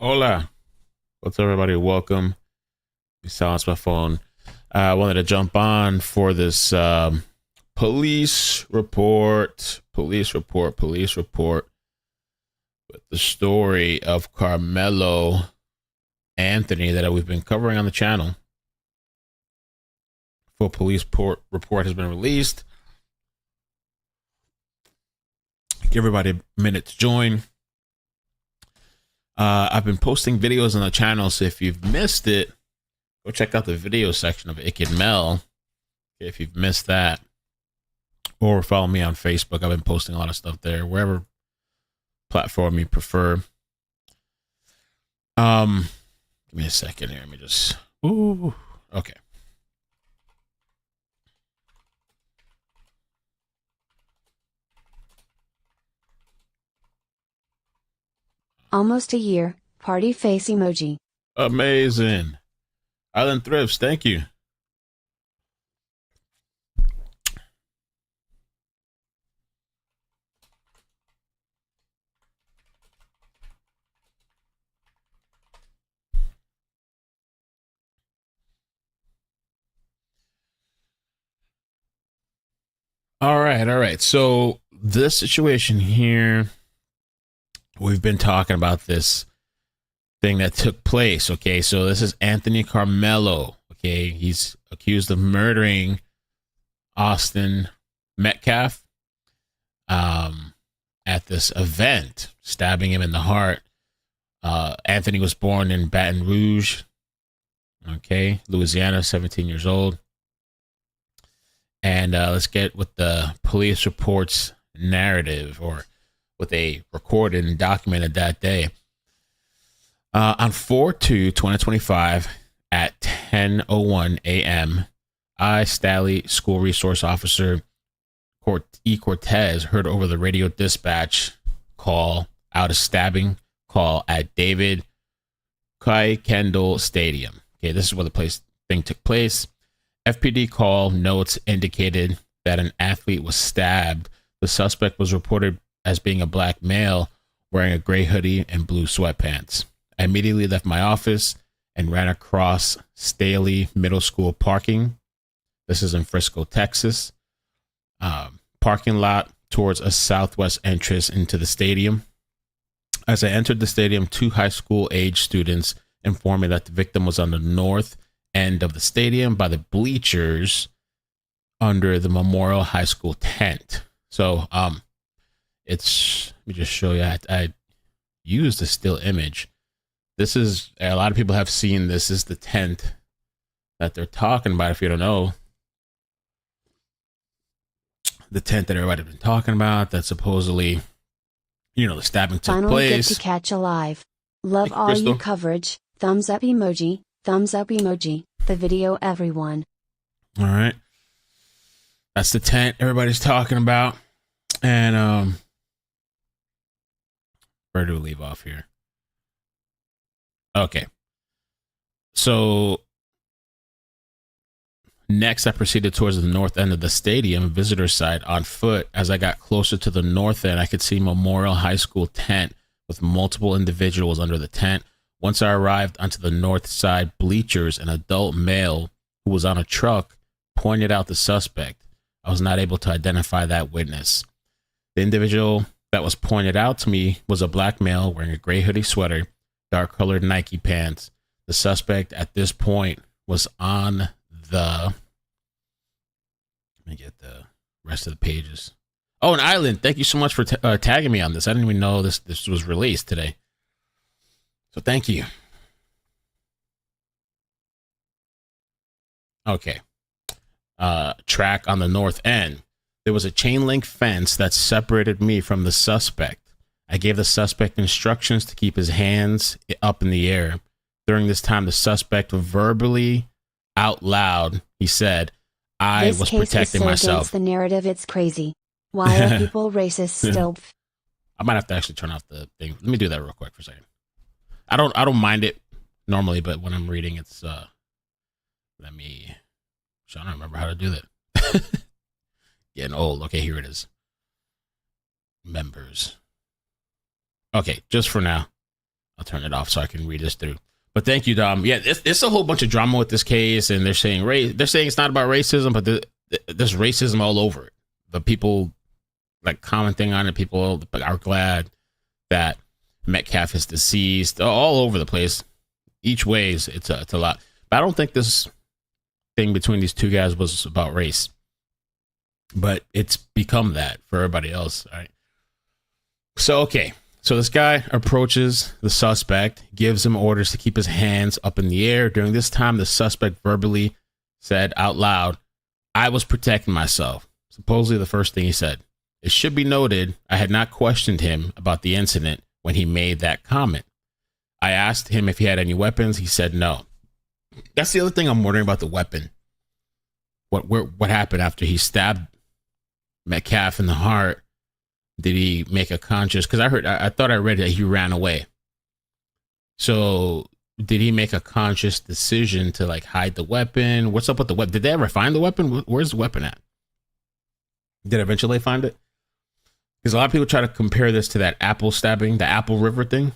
Hola. What's up, everybody? Welcome. I silenced my phone. I wanted to jump on for this police report with the story of Karmelo Anthony that we've been covering on the channel. Full police report has been released. Give everybody a minute to join. I've been posting videos on the channel, so if you've missed it, go check out the video section of Ick and Mel if you've missed that, or follow me on Facebook. I've been posting a lot of stuff there, wherever platform you prefer. Give me a second here. Let me just. Ooh, okay. Almost a year. Party face emoji. Amazing. Island Thrifts, thank you. All right. So this situation here, we've been talking about this thing that took place. Okay, so this is Anthony Karmelo. Okay, he's accused of murdering Austin Metcalf at this event, stabbing him in the heart. Anthony was born in Baton Rouge, okay, Louisiana, 17 years old. And let's get with the police reports narrative, or what they recorded and documented that day. On 4/2/2025 at 10:01 a.m., I, Stalley School Resource Officer E. Cortez, heard over the radio dispatch call out a stabbing call at David Kai Kendall Stadium. Okay, this is where the thing took place. FPD call notes indicated that an athlete was stabbed. The suspect was reported as being a black male wearing a gray hoodie and blue sweatpants. I immediately left my office and ran across Staley Middle School parking. This is in Frisco, Texas. Parking lot towards a southwest entrance into the stadium. As I entered the stadium, two high school age students informed me that the victim was on the north end of the stadium by the bleachers under the Memorial High School tent. So let me just show you. I used a still image. This is, a lot of people have seen this. Is the tent that they're talking about. If you don't know, the tent that everybody's been talking about, that supposedly, the stabbing took Finally place. Get to catch alive. Love all Crystal. you coverage. Thumbs up emoji. Thumbs up emoji. The video, everyone. All right. That's the tent everybody's talking about. And where do we leave off here? Okay. So next, I proceeded towards the north end of the stadium, visitor side, on foot. As I got closer to the north end, I could see Memorial High School tent with multiple individuals under the tent. Once I arrived onto the north side bleachers, an adult male who was on a truck pointed out the suspect. I was not able to identify that witness. The individual that was pointed out to me was a black male wearing a gray hoodie sweater, dark colored Nike pants. The suspect at this point was on the, let me get the rest of the pages. Oh, an Island. Thank you so much for tagging me on this. I didn't even know this was released today. So thank you. Okay. Track on the north end. There was a chain link fence that separated me from the suspect. I gave the suspect instructions to keep his hands up in the air. During this time, the suspect verbally, out loud, he said, I was protecting myself. Against the narrative, it's crazy. Why are people racist still? I might have to actually turn off the thing. Let me do that real quick for a second. I don't mind it normally, but when I'm reading, it's I don't remember how to do that. Getting old. Okay, here it is. Members. Okay, just for now. I'll turn it off so I can read this through. But thank you, Dom. Yeah, it's a whole bunch of drama with this case, and they're saying they're saying it's not about racism, but there's racism all over it. The people like commenting on it, people are glad that Metcalf is deceased, all over the place. Each ways, it's a lot. But I don't think this thing between these two guys was about race. But it's become that for everybody else. All right. So, okay. So this guy approaches the suspect, gives him orders to keep his hands up in the air. During this time, the suspect verbally said out loud, "I was protecting myself." Supposedly the first thing he said. It should be noted, I had not questioned him about the incident when he made that comment. I asked him if he had any weapons. He said no. That's the other thing I'm wondering about the weapon. What happened after he stabbed Metcalf in the heart? Did he make a conscious? Because I thought I read that he ran away. So did he make a conscious decision to like hide the weapon? What's up with the weapon? Did they ever find the weapon? Where's the weapon at? Did eventually find it? Because a lot of people try to compare this to that Apple stabbing, the Apple River thing.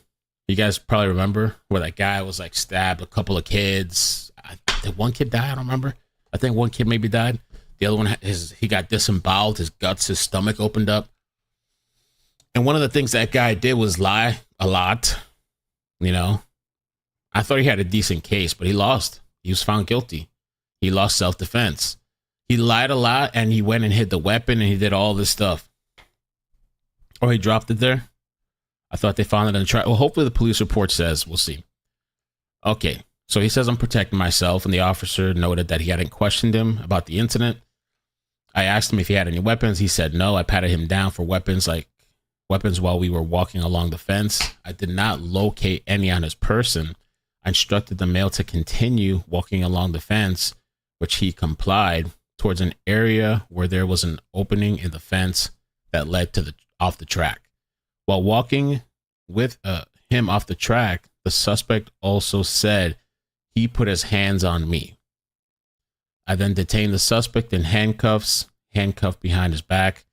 You guys probably remember where that guy was like stabbed a couple of kids. Did one kid die? I don't remember. I think one kid maybe died. The other one, he got disemboweled. His guts, his stomach opened up. And one of the things that guy did was lie a lot. You know, I thought he had a decent case, but he lost. He was found guilty. He lost self-defense. He lied a lot, and he went and hid the weapon, and he did all this stuff. Or he dropped it there. I thought they found it in the truck. Well, hopefully the police report says. We'll see. Okay, so he says, I'm protecting myself, and the officer noted that he hadn't questioned him about the incident. I asked him if he had any weapons. He said no. I patted him down for weapons while we were walking along the fence. I did not locate any on his person. I instructed the male to continue walking along the fence, which he complied, towards an area where there was an opening in the fence that led to off the track. While walking with him off the track, the suspect also said he put his hands on me. I then detained the suspect in handcuffed behind his back.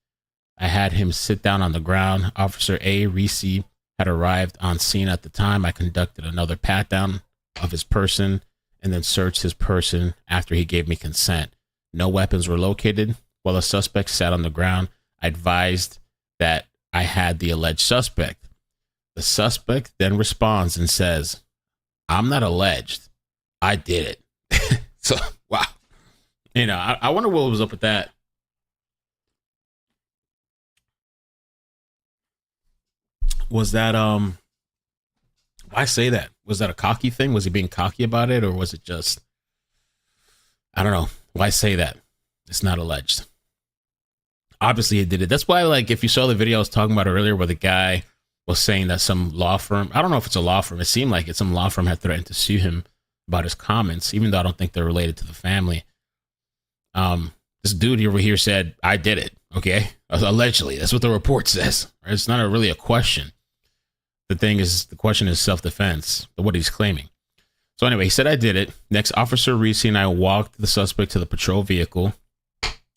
I had him sit down on the ground. Officer Ricci had arrived on scene at the time. I conducted another pat down of his person and then searched his person after he gave me consent. No weapons were located. While the suspect sat on the ground, I advised that I had the alleged suspect. The suspect then responds and says, I'm not alleged. I did it. So, wow. You know, I wonder what was up with that. Was that, why say that? Was that a cocky thing? Was he being cocky about it? Or was it just, I don't know. Why say that? It's not alleged. Obviously he did it. That's why, like, if you saw the video I was talking about earlier where the guy was saying that some law firm, I don't know if it's a law firm. It seemed like some law firm had threatened to sue him about his comments, even though I don't think they're related to the family. This dude over here said, I did it. Okay. Allegedly. That's what the report says. It's not really a question. The question is self-defense, what he's claiming. So anyway, he said, I did it. Next, Officer Ricci and I walked the suspect to the patrol vehicle.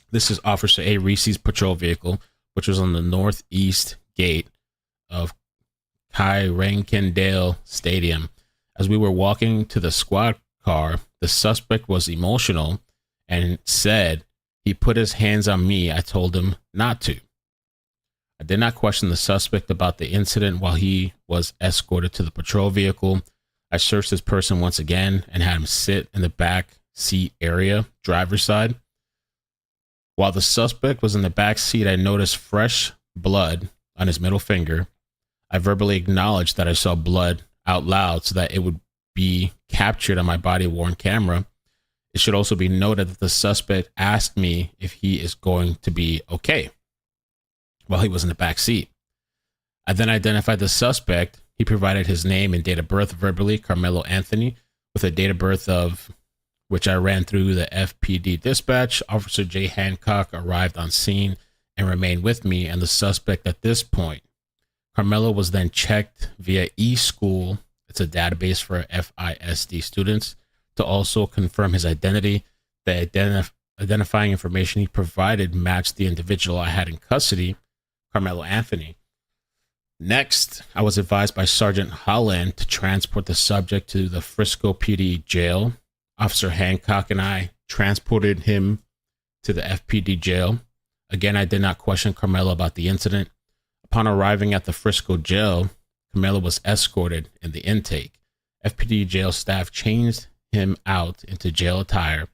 This is Officer Ricci's patrol vehicle, which was on the northeast gate of Kyrankendale Stadium. As we were walking to the squad car, the suspect was emotional and said he put his hands on me. I told him not to. I did not question the suspect about the incident while he was escorted to the patrol vehicle. I searched his person once again and had him sit in the back seat area, driver's side. While the suspect was in the back seat, I noticed fresh blood on his middle finger. I verbally acknowledged that I saw blood out loud so that it would be captured on my body-worn camera. It should also be noted that the suspect asked me if he is going to be okay while he was in the back seat. I then identified the suspect. He provided his name and date of birth verbally, Karmelo Anthony, with a date of birth of which I ran through the FPD dispatch. Officer J. Hancock arrived on scene and remained with me and the suspect at this point. Karmelo was then checked via eSchool. It's a database for FISD students to also confirm his identity. The identifying information he provided matched the individual I had in custody, Karmelo Anthony. Next, I was advised by Sergeant Holland to transport the subject to the Frisco PD jail. Officer Hancock and I transported him to the FPD jail. Again, I did not question Karmelo about the incident. Upon arriving at the Frisco jail, Karmelo was escorted in the intake. FPD jail staff changed him out into jail attire.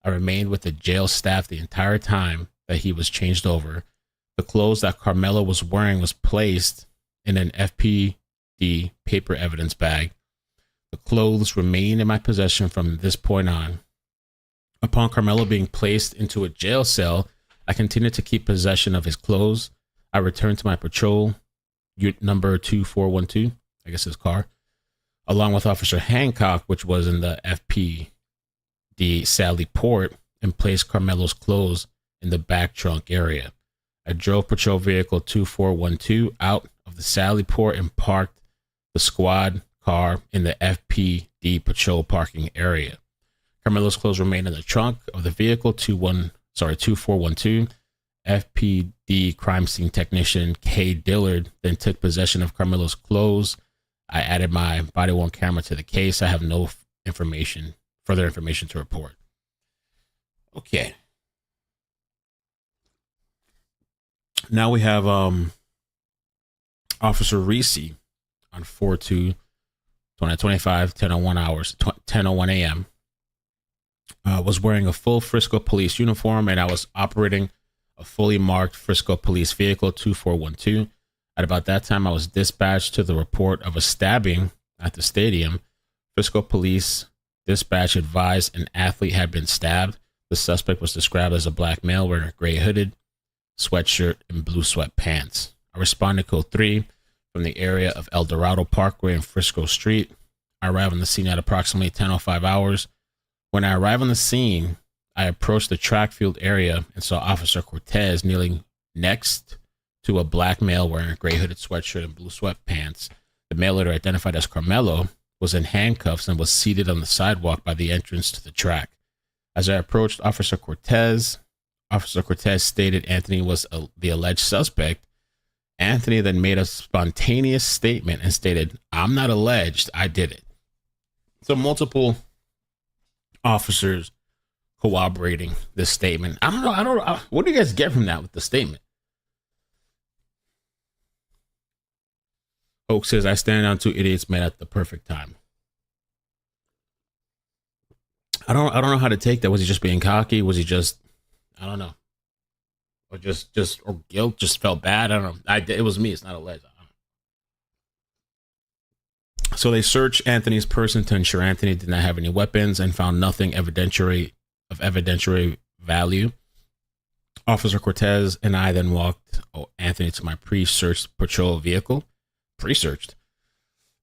I remained with the jail staff the entire time that he was changed over. The clothes that Karmelo was wearing was placed in an FPD paper evidence bag. The clothes remained in my possession from this point on. Upon Karmelo being placed into a jail cell, I continued to keep possession of his clothes. I returned to my patrol, number 2412, I guess his car, along with Officer Hancock, which was in the FPD Sally Port, and placed Karmelo's clothes in the back trunk area. I drove patrol vehicle 2412 out of the Sally Port and parked the squad car in the FPD patrol parking area. Karmelo's clothes remained in the trunk of the vehicle 2412. FPD crime scene technician K. Dillard then took possession of Karmelo's clothes. I added my body-worn camera to the case. I have no further information to report. Okay. Now we have Officer Ricci on 4/2/2025, 10:01 a.m. Was wearing a full Frisco police uniform, and I was operating a fully marked Frisco police vehicle 2412. At about that time, I was dispatched to the report of a stabbing at the stadium. Frisco police dispatch advised an athlete had been stabbed. The suspect was described as a black male wearing a gray hooded sweatshirt and blue sweatpants. I responded code 3 from the area of El Dorado Parkway and Frisco Street. I arrived on the scene at approximately 10:05 hours. When I arrived on the scene, I approached the track field area and saw Officer Cortez kneeling next to a black male wearing a gray hooded sweatshirt and blue sweatpants. The male, later identified as Karmelo, was in handcuffs and was seated on the sidewalk by the entrance to the track. As I approached Officer Cortez stated Anthony was the alleged suspect. Anthony then made a spontaneous statement and stated, "I'm not alleged, I did it." So multiple officers corroborating this statement. I don't know. What do you guys get from that with the statement? Oak says, "I stand on two idiots met at the perfect time." I don't know how to take that. Was he just being cocky? Was he just, I don't know, or or guilt? Just felt bad. I don't know. It was me. It's not alleged. So they searched Anthony's person to ensure Anthony did not have any weapons and found nothing of evidentiary value. Officer Cortez and I then walked Anthony to my pre-searched patrol vehicle. Pre-searched.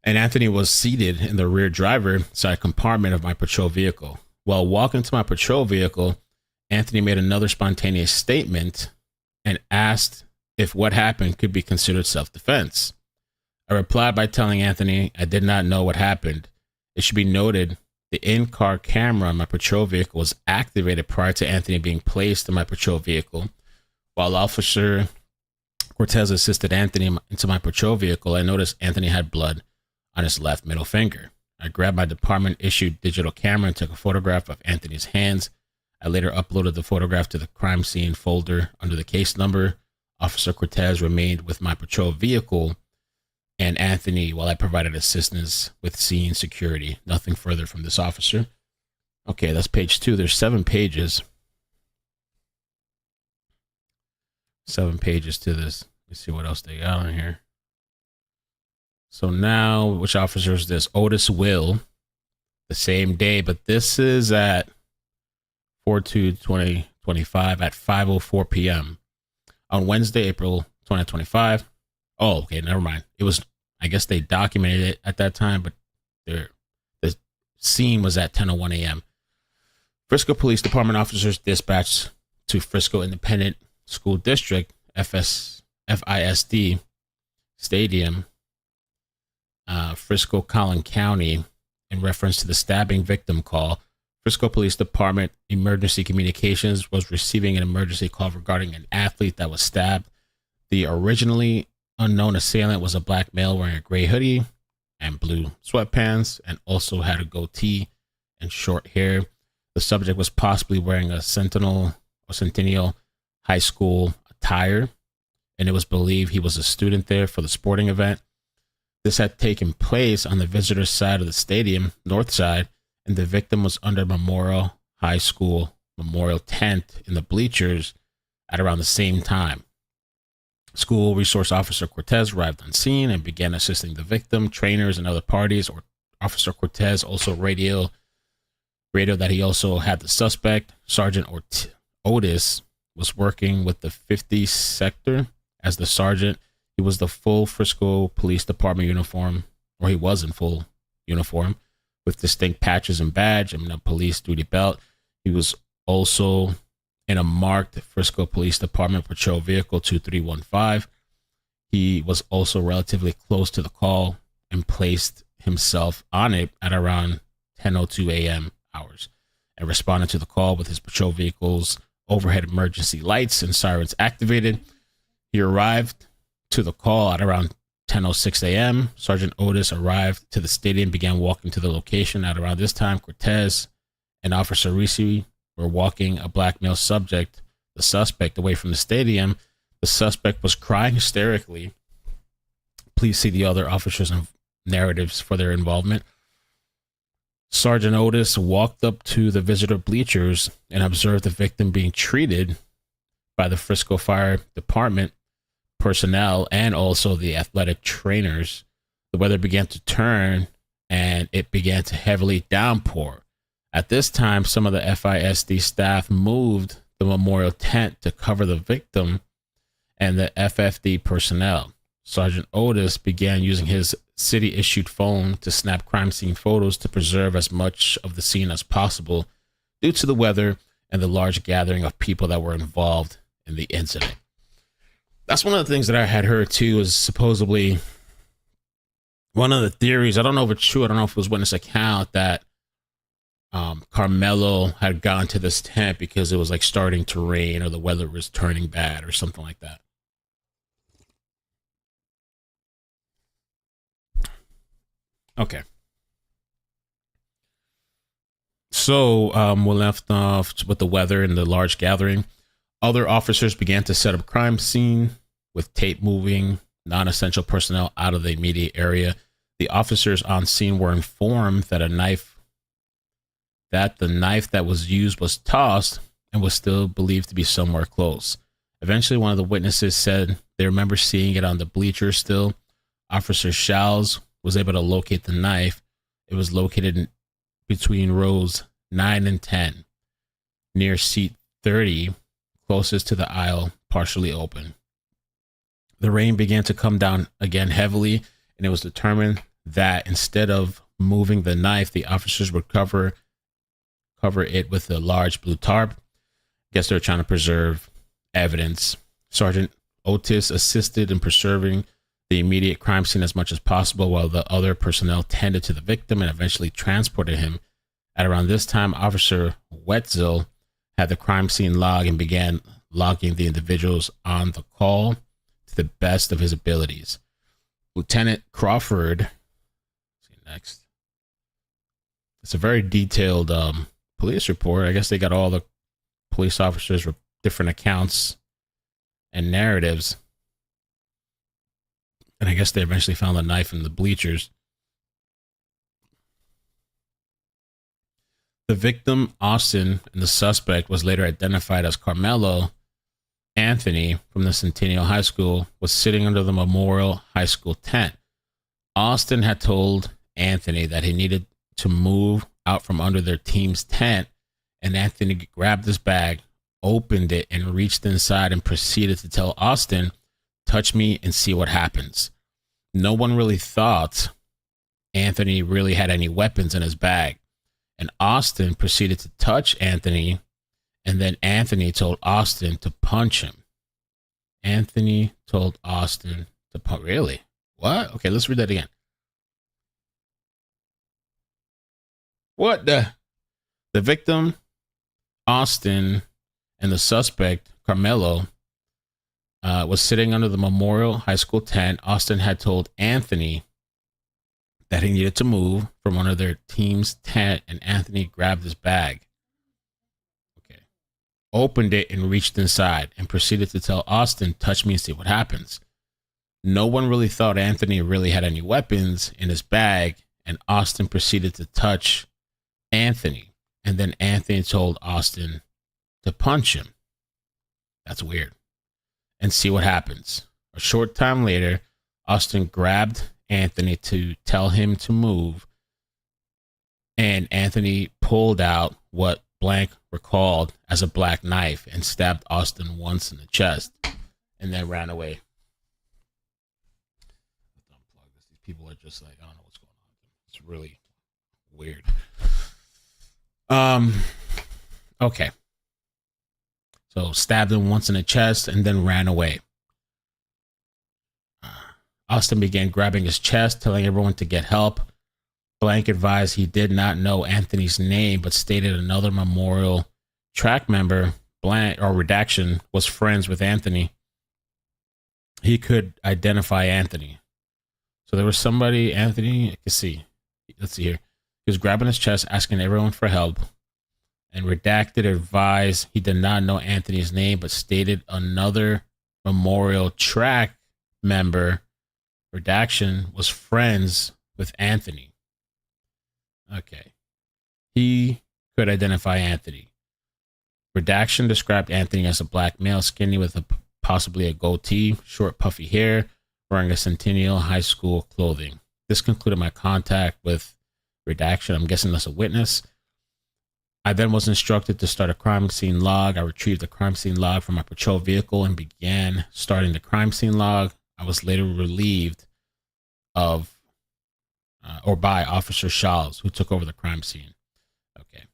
And Anthony was seated in the rear driver side compartment of my patrol vehicle. While walking to my patrol vehicle, Anthony made another spontaneous statement and asked if what happened could be considered self-defense. I replied by telling Anthony I did not know what happened. It should be noted the in-car camera on my patrol vehicle was activated prior to Anthony being placed in my patrol vehicle. While Officer Cortez assisted Anthony into my patrol vehicle, I noticed Anthony had blood on his left middle finger. I grabbed my department-issued digital camera and took a photograph of Anthony's hands. I later uploaded the photograph to the crime scene folder under the case number. Officer Cortez remained with my patrol vehicle and Anthony while I provided assistance with scene security. Nothing further from this officer. Okay, that's page 2. There's 7 pages. 7 pages to this. Let's see what else they got on here. So now, which officer is this? Oatis Will, the same day, but this is at 4/2/2025 at 5:04 p.m. on Wednesday, April 2025. Oh, okay, never mind. It was, I guess they documented it at that time, but the scene was at 10:01 a.m. Frisco Police Department officers dispatched to Frisco Independent School District, FISD Stadium, Frisco, Collin County, in reference to the stabbing victim call. Frisco Police Department Emergency Communications was receiving an emergency call regarding an athlete that was stabbed. The originally unknown assailant was a black male wearing a gray hoodie and blue sweatpants, and also had a goatee and short hair. The subject was possibly wearing a Centennial High School attire, and it was believed he was a student there for the sporting event. This had taken place on the visitor side of the stadium, north side, and the victim was under Memorial High School memorial tent in the bleachers at around the same time. School resource officer Cortez arrived on scene and began assisting the victim, trainers, and other parties. Or Officer Cortez also radioed that he also had the suspect. Sergeant Oatis was working with the 50th sector as the sergeant. He was the full Frisco Police Department uniform, or he was in full uniform with distinct patches and badge and a police duty belt. He was also in a marked Frisco Police Department patrol vehicle 2315. He was also relatively close to the call and placed himself on it at around 10:02 a.m. hours and responded to the call with his patrol vehicle's overhead emergency lights and sirens activated. He arrived to the call at around 10:06 a.m. Sergeant Oatis arrived to the stadium, began walking to the location. At around this time, Cortez and Officer Ricci were walking a black male subject, the suspect, away from the stadium. The suspect was crying hysterically. Please see the other officers' narratives for their involvement. Sergeant Oatis walked up to the visitor bleachers and observed the victim being treated by the Frisco Fire Department personnel and also the athletic trainers. The weather began to turn and it began to heavily downpour. At this time, some of the FISD staff moved the memorial tent to cover the victim and the FFD personnel. Sergeant Oatis began using his city-issued phone to snap crime scene photos to preserve as much of the scene as possible due to the weather and the large gathering of people that were involved in the incident. That's one of the things that I had heard too, is supposedly one of the theories. I don't know if it's true. I don't know if it was witness account that Karmelo had gone to this tent because it was like starting to rain or the weather was turning bad or something like that. Okay. So we left off with the weather and the large gathering. Other officers began to set up crime scene with tape moving non-essential personnel out of the immediate area. The officers on scene were informed that the knife that was used was tossed and was still believed to be somewhere close. Eventually, one of the witnesses said they remember seeing it on the bleachers still. Officer Shals was able to locate the knife. It was located between rows 9 and 10, near seat 30, closest to the aisle, partially open. The rain began to come down again heavily, and it was determined that instead of moving the knife, the officers would cover it with a large blue tarp. I guess they're trying to preserve evidence. Sergeant Oatis assisted in preserving the immediate crime scene as much as possible, while the other personnel tended to the victim and eventually transported him. At around this time, Officer Wetzel had the crime scene log and began logging the individuals on the call to the best of his abilities. Lieutenant Crawford, see next. It's a very detailed police report. I guess they got all the police officers with different accounts and narratives. And I guess they eventually found the knife in the bleachers. The victim, Austin, and the suspect was later identified as Karmelo Anthony from the Centennial High School, was sitting under the Memorial High School tent. Austin had told Anthony that he needed to move out from under their team's tent, and Anthony grabbed his bag, opened it, and reached inside and proceeded to tell Austin, "Touch me and see what happens." No one really thought Anthony really had any weapons in his bag. And Austin proceeded to touch Anthony, and then Anthony told Austin to punch him. Anthony told Austin to punch. Really? What? Okay, let's read that again. What the victim, Austin, and the suspect, Karmelo, was sitting under the Memorial High School tent. Austin had told Anthony that he needed to move from under their team's tent, and Anthony grabbed his bag. Okay. Opened it and reached inside and proceeded to tell Austin, touch me and see what happens. No one really thought Anthony really had any weapons in his bag, and Austin proceeded to touch Anthony. And then Anthony told Austin to punch him. That's weird. And see what happens. A short time later, Austin grabbed Anthony to tell him to move, and Anthony pulled out what blank recalled as a black knife and stabbed Austin once in the chest and then ran away. These people are just like, I don't know what's going on. It's really weird. Okay. So stabbed him once in the chest and then ran away. Austin began grabbing his chest, telling everyone to get help. Blank advised he did not know Anthony's name, but stated another Memorial track member, blank or redaction, was friends with Anthony. He could identify Anthony. So there was somebody, Anthony, I can see. Let's see here. He was grabbing his chest, asking everyone for help. And redacted advised he did not know Anthony's name, but stated another Memorial track member, redaction, was friends with Anthony. Okay. He could identify Anthony. Redaction described Anthony as a black male, skinny with possibly a goatee, short puffy hair, wearing a Centennial High School clothing. This concluded my contact with redaction. I'm guessing that's a witness. I then was instructed to start a crime scene log. I retrieved the crime scene log from my patrol vehicle and began starting the crime scene log. I was later relieved of by Officer Shawls, who took over the crime scene. Okay.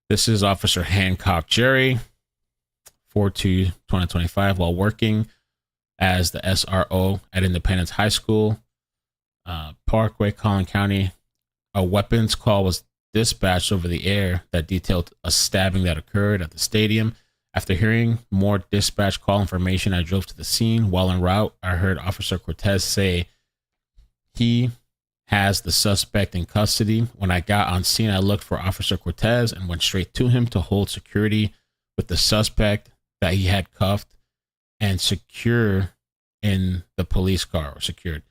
This is Officer Hancock Jerry, 4/2/2025, while working as the SRO at Independence High School, Parkway, Collin County. A weapons call was dispatched over the air that detailed a stabbing that occurred at the stadium. After hearing more dispatch call information, I drove to the scene. While en route, I heard Officer Cortez say he has the suspect in custody. When I got on scene, I looked for Officer Cortez and went straight to him to hold security with the suspect that he had cuffed and secure in the police car, or secured.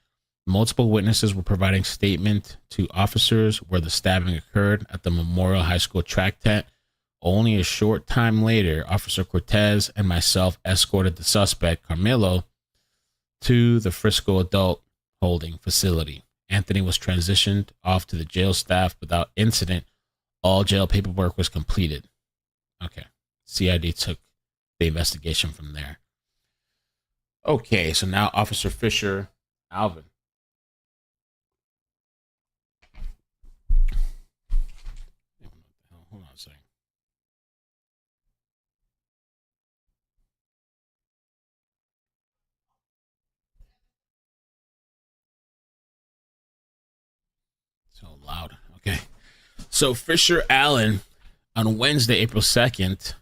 Multiple witnesses were providing statement to officers where the stabbing occurred at the Memorial High School track tent. Only a short time later, Officer Cortez and myself escorted the suspect, Karmelo, to the Frisco adult holding facility. Anthony was transitioned off to the jail staff without incident. All jail paperwork was completed. Okay. CID took the investigation from there. Okay, so now Officer Fischer, Alvin. Hold on a second. So loud. Okay. So Fisher Allen, on Wednesday, April 2nd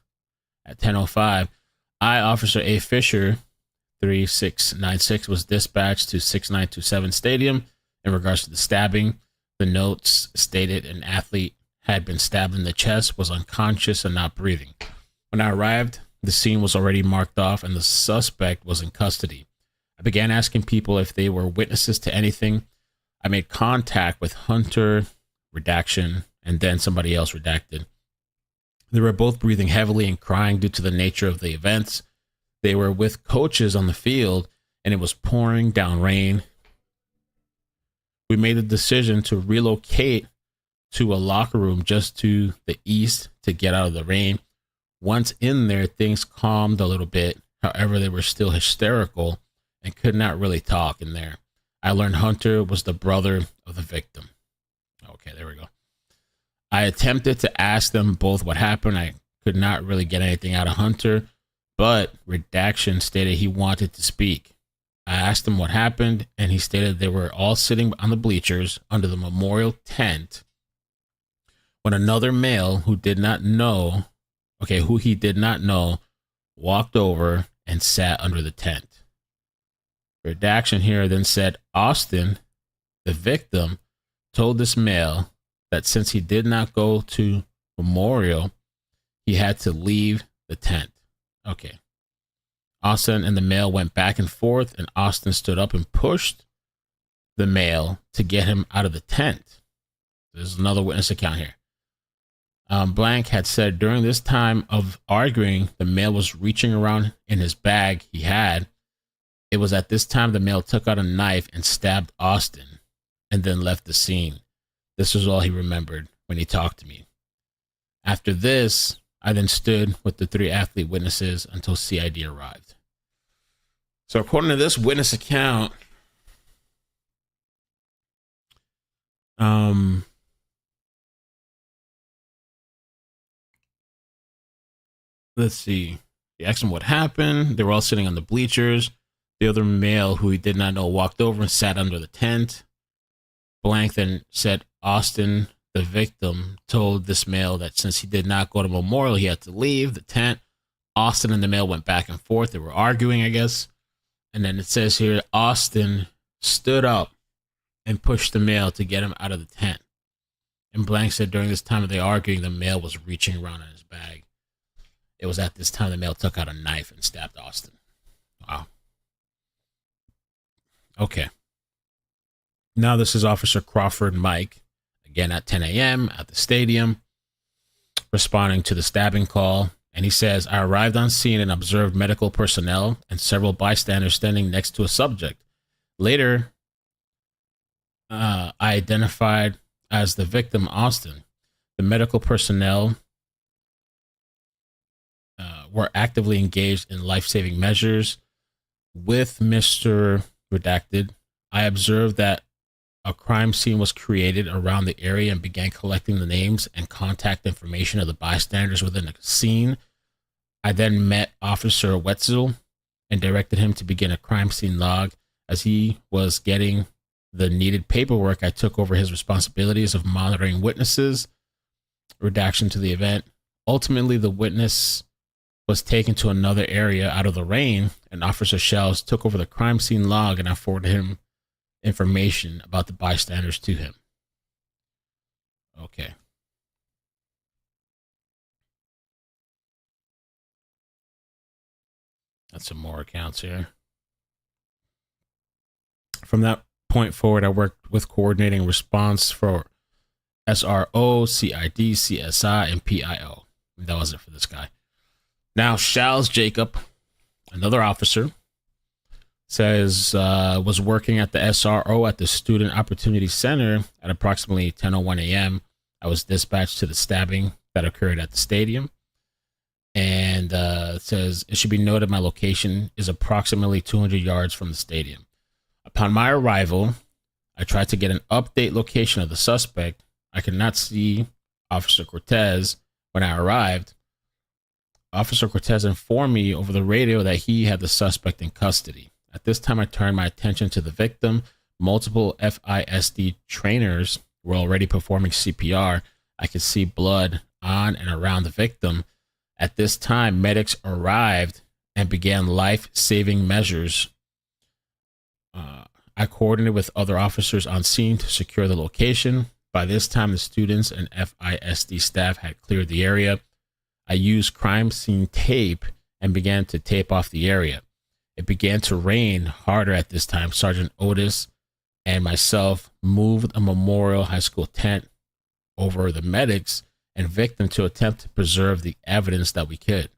at 10:05, I, Officer A. Fisher, 3696, was dispatched to 6927 Stadium in regards to the stabbing. The notes stated an athlete had been stabbed in the chest, was unconscious and not breathing. When I arrived, the scene was already marked off and the suspect was in custody. I began asking people if they were witnesses to anything. I made contact with Hunter, redaction, and then somebody else, redacted. They were both breathing heavily and crying due to the nature of the events. They were with coaches on the field and it was pouring down rain. We made the decision to relocate to a locker room just to the east to get out of the rain. Once in there, things calmed a little bit. However, they were still hysterical and could not really talk in there. I learned Hunter was the brother of the victim. Okay, there we go. I attempted to ask them both what happened. I could not really get anything out of Hunter, but redaction stated he wanted to speak. I asked him what happened, and he stated they were all sitting on the bleachers under the memorial tent when another male who he did not know, walked over and sat under the tent. Redaction here then said Austin, the victim, told this male that since he did not go to memorial, he had to leave the tent. Okay. Austin and the male went back and forth, and Austin stood up and pushed the male to get him out of the tent. There's another witness account here. Blank had said during this time of arguing, the male was reaching around in his bag he had. It was at this time the male took out a knife and stabbed Austin and then left the scene. This was all he remembered when he talked to me. After this, I then stood with the 3 athlete witnesses until CID arrived. So according to this witness account, let's see. He asked him what happened. They were all sitting on the bleachers. The other male, who he did not know, walked over and sat under the tent. Blank then said Austin, the victim, told this male that since he did not go to memorial, he had to leave the tent. Austin and the male went back and forth. They were arguing, I guess. And then it says here, Austin stood up and pushed the male to get him out of the tent. And Blank said during this time of the arguing, the male was reaching around in his bag. It was at this time the male took out a knife and stabbed Austin. Wow. Okay. Now this is Officer Crawford Mike, again at 10 a.m. at the stadium, responding to the stabbing call. And he says, I arrived on scene and observed medical personnel and several bystanders standing next to a subject. Later, I identified as the victim, Austin. The medical personnel were actively engaged in life-saving measures. With Mr. Redacted, I observed that a crime scene was created around the area and began collecting the names and contact information of the bystanders within the scene. I then met Officer Wetzel and directed him to begin a crime scene log. As he was getting the needed paperwork, I took over his responsibilities of monitoring witnesses. Redaction to the event. Ultimately, the witness was taken to another area out of the rain, and Officer Shells took over the crime scene log, and I forwarded him information about the bystanders to him. Okay. That's some more accounts here. From that point forward, I worked with coordinating response for SRO, CID, CSI, and PIO. That was it for this guy. Now, Shals Jacob, another officer, says was working at the SRO at the Student Opportunity Center at approximately 10:01 a.m. I was dispatched to the stabbing that occurred at the stadium. And it says, it should be noted my location is approximately 200 yards from the stadium. Upon my arrival, I tried to get an update location of the suspect. I could not see Officer Cortez when I arrived. Officer Cortez informed me over the radio that he had the suspect in custody. At this time, I turned my attention to the victim. Multiple FISD trainers were already performing CPR. I could see blood on and around the victim. At this time, medics arrived and began life-saving measures. I coordinated with other officers on scene to secure the location. By this time, the students and FISD staff had cleared the area. I used crime scene tape and began to tape off the area. It began to rain harder at this time. Sergeant Oatis and myself moved a Memorial High School tent over the medics and victim to attempt to preserve the evidence that we could.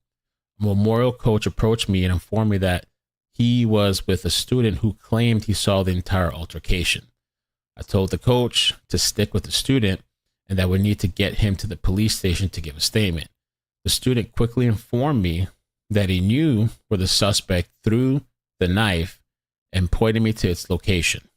A Memorial coach approached me and informed me that he was with a student who claimed he saw the entire altercation. I told the coach to stick with the student and that we need to get him to the police station to give a statement. The student quickly informed me that he knew where the suspect threw the knife and pointed me to its location.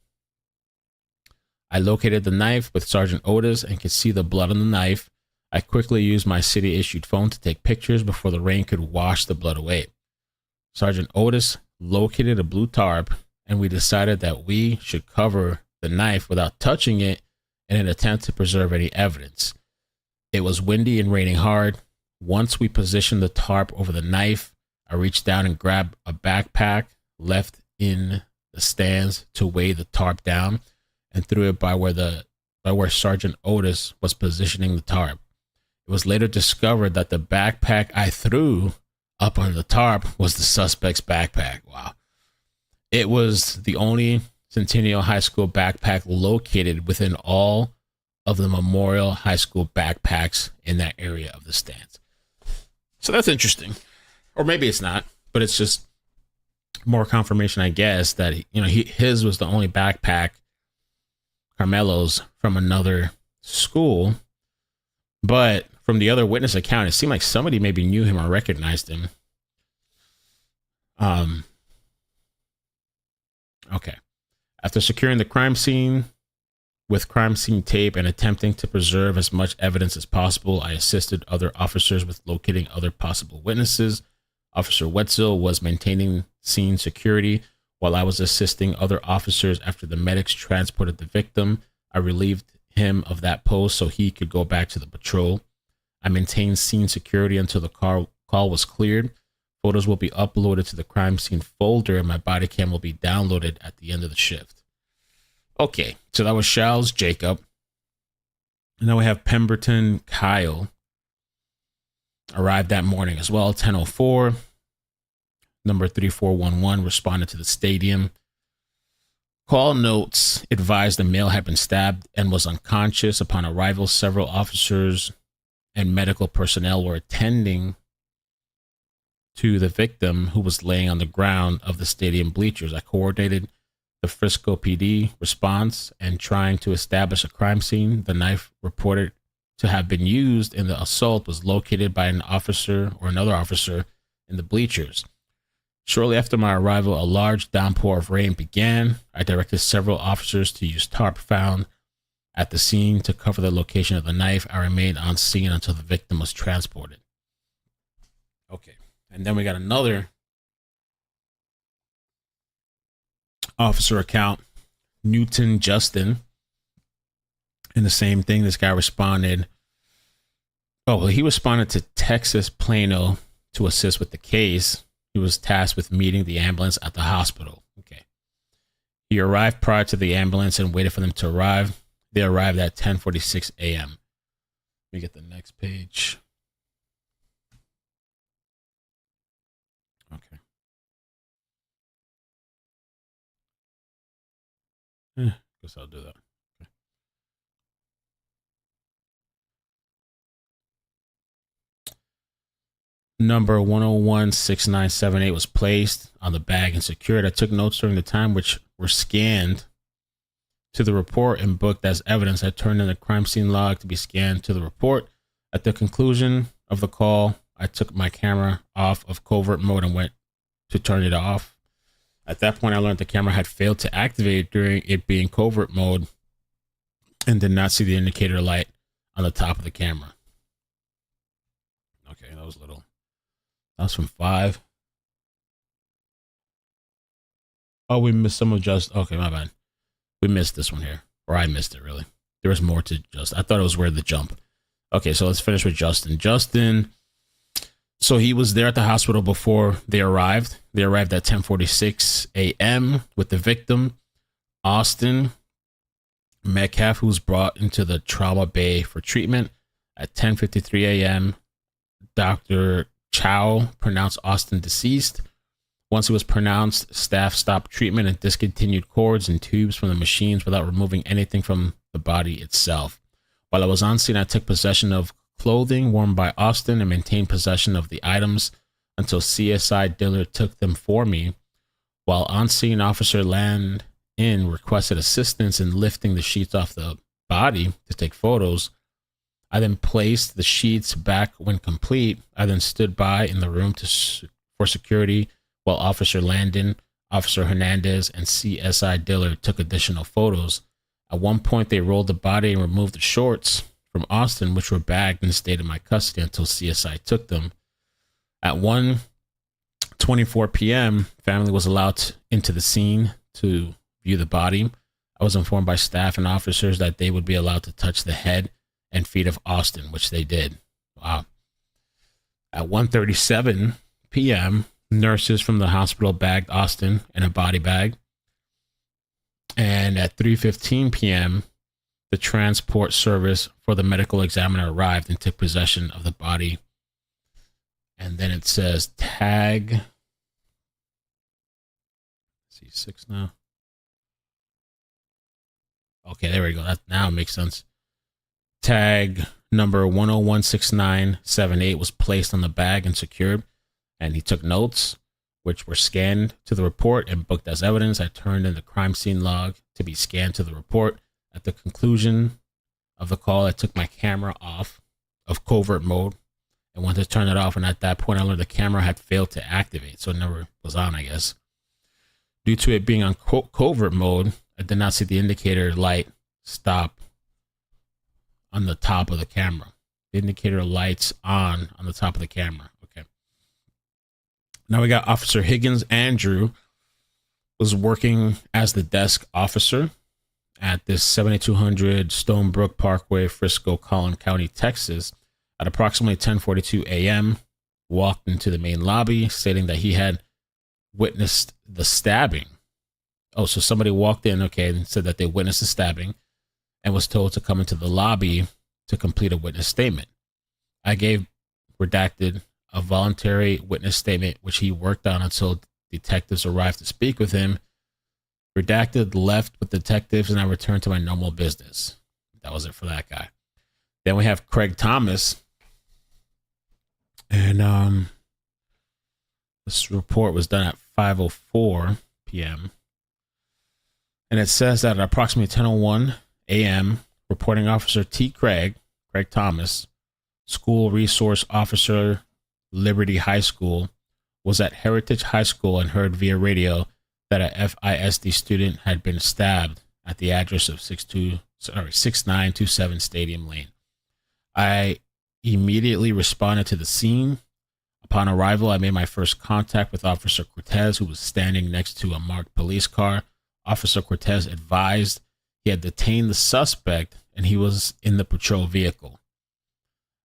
I located the knife with Sergeant Oatis and could see the blood on the knife. I quickly used my city-issued phone to take pictures before the rain could wash the blood away. Sergeant Oatis located a blue tarp, and we decided that we should cover the knife without touching it in an attempt to preserve any evidence. It was windy and raining hard. Once we positioned the tarp over the knife, I I reached down and grabbed a backpack left in the stands to weigh the tarp down and threw it by where Sergeant Oatis was positioning the tarp. It was later discovered that the backpack I threw up under the tarp was the suspect's backpack. Wow. It was the only Centennial High School backpack located within all of the Memorial High School backpacks in that area of the stands. So that's interesting. Or maybe it's not, but it's just more confirmation, I guess, that his was the only backpack, Karmelo's, from another school. But from the other witness account, it seemed like somebody maybe knew him or recognized him. Okay. After securing the crime scene with crime scene tape and attempting to preserve as much evidence as possible, I assisted other officers with locating other possible witnesses. Officer Wetzel was maintaining scene security while I was assisting other officers after the medics transported the victim. I relieved him of that post so he could go back to the patrol. I maintained scene security until the call was cleared. Photos will be uploaded to the crime scene folder and my body cam will be downloaded at the end of the shift. Okay, so that was Charles Jacob. And now we have Pemberton Kyle. Arrived that morning as well, 10:04. Number 3411 responded to the stadium. Call notes advised the male had been stabbed and was unconscious. Upon arrival, several officers and medical personnel were attending to the victim who was laying on the ground of the stadium bleachers. I coordinated the Frisco PD response and trying to establish a crime scene. The knife reported to have been used in the assault was located by an officer or another officer in the bleachers. Shortly after my arrival, a large downpour of rain began. I directed several officers to use tarp found at the scene to cover the location of the knife. I remained on scene until the victim was transported. Okay. And then we got another officer account, Newton Justin. And the same thing, this guy responded. Oh, well, he responded to Texas Plano to assist with the case. He was tasked with meeting the ambulance at the hospital. Okay. He arrived prior to the ambulance and waited for them to arrive. They arrived at 10:46 a.m. Let me get the next page. Okay. Guess I'll do that. Okay. Number 1016978 was placed on the bag and secured. I took notes during the time which were scanned to the report and booked as evidence. I turned in the crime scene log to be scanned to the report. At the conclusion of the call, I took my camera off of covert mode and went to turn it off. At that point, I learned the camera had failed to activate during it being covert mode and did not see the indicator light on the top of the camera. Okay, that was little. That was from 5. Oh, we missed some of just. Okay, my bad. We missed this one here. Or I missed it, really. There was more to just. I thought it was where the jump. Okay, so let's finish with Justin. Justin. So he was there at the hospital before they arrived. They arrived at 10:46 a.m. with the victim, Austin Metcalf, who was brought into the trauma bay for treatment. At 10:53 a.m., Dr. Chow pronounced Austin deceased. Once he was pronounced, staff stopped treatment and discontinued cords and tubes from the machines without removing anything from the body itself. While I was on scene, I took possession of clothing worn by Austin and maintained possession of the items until CSI Dillard took them for me. While on scene, Officer Land In requested assistance in lifting the sheets off the body to take photos. I then placed the sheets back when complete. I then stood by in the room for security while Officer Landon, Officer Hernandez, and CSI Dillard took additional photos. At one point, they rolled the body and removed the shorts from Austin, which were bagged and stayed in my custody until CSI took them. At 1:24 p.m., family was allowed into the scene to view the body. I was informed by staff and officers that they would be allowed to touch the head and feet of Austin, which they did. Wow. At 1:37 p.m., Nurses from the hospital bagged Austin in a body bag. And at 3:15 p.m., the transport service for the medical examiner arrived and took possession of the body. And then it says tag. Let's see, 6 now. Okay, there we go. That now makes sense. Tag number 1016978 was placed on the bag and secured. And he took notes, which were scanned to the report and booked as evidence. I turned in the crime scene log to be scanned to the report. At the conclusion of the call, I took my camera off of covert mode and went to turn it off. And at that point, I learned the camera had failed to activate, so it never was on, I guess. Due to it being on covert mode, I did not see the indicator light stop on the top of the camera. The indicator lights on the top of the camera. Okay. Now we got Officer Higgins Andrew was working as the desk officer at this 7200 Stonebrook Parkway, Frisco, Collin County, Texas. At approximately 10:42 a.m., walked into the main lobby stating that he had witnessed the stabbing. Oh, so somebody walked in, okay, and said that they witnessed the stabbing and was told to come into the lobby to complete a witness statement. I gave redacted a voluntary witness statement, which he worked on until detectives arrived to speak with him. Redacted left with detectives, and I returned to my normal business. That was it for that guy. Then we have Craig Thomas. And this report was done at 5:04 p.m. And it says that at approximately 10:01 a.m., reporting officer Craig Thomas, school resource officer, Liberty High School, was at Heritage High School and heard via radio that a FISD student had been stabbed at the address of 6927 Stadium Lane. I immediately responded to the scene. Upon arrival, I made my first contact with Officer Cortez, who was standing next to a marked police car. Officer Cortez advised he had detained the suspect and he was in the patrol vehicle.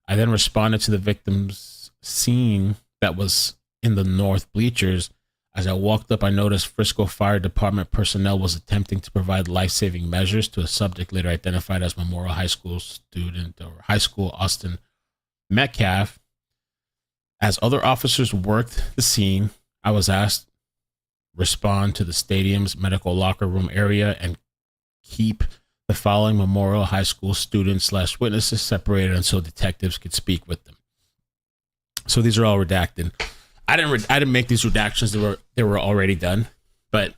I then responded to the victim's scene that was in the north bleachers. As I walked up, I noticed Frisco Fire Department personnel was attempting to provide life-saving measures to a subject later identified as Memorial High School student or high school Austin Metcalf. As other officers worked the scene, I was asked to respond to the stadium's medical locker room area and keep the following Memorial High School students / witnesses separated until detectives could speak with them. So these are all redacted. I didn't make these redactions. They were already done, but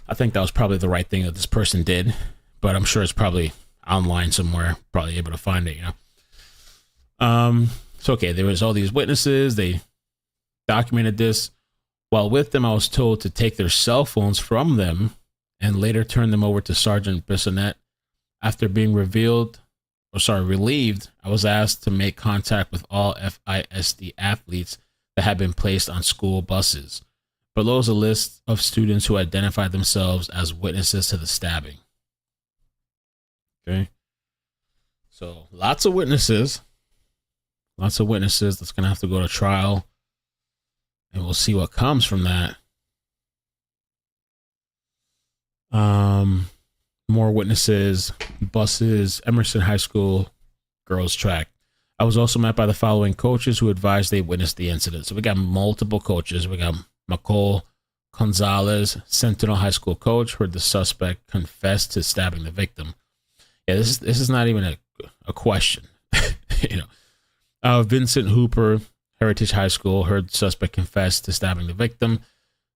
I think that was probably the right thing that this person did. But I'm sure it's probably online somewhere, probably able to find it, you know. So okay, there was all these witnesses. They documented this. While with them, I was told to take their cell phones from them and later turn them over to Sergeant Bissonette. After being relieved, I was asked to make contact with all FISD athletes that had been placed on school buses. Below is a list of students who identified themselves as witnesses to the stabbing. Okay. So lots of witnesses that's going to have to go to trial, and we'll see what comes from that. More witnesses, buses, Emerson High School, girls track. I was also met by the following coaches who advised they witnessed the incident. So we got multiple coaches. We got McCole Gonzalez, Sentinel High School coach, heard the suspect confess to stabbing the victim. Yeah, this is not even a question. You know, Vincent Hooper, Heritage High School, heard the suspect confess to stabbing the victim.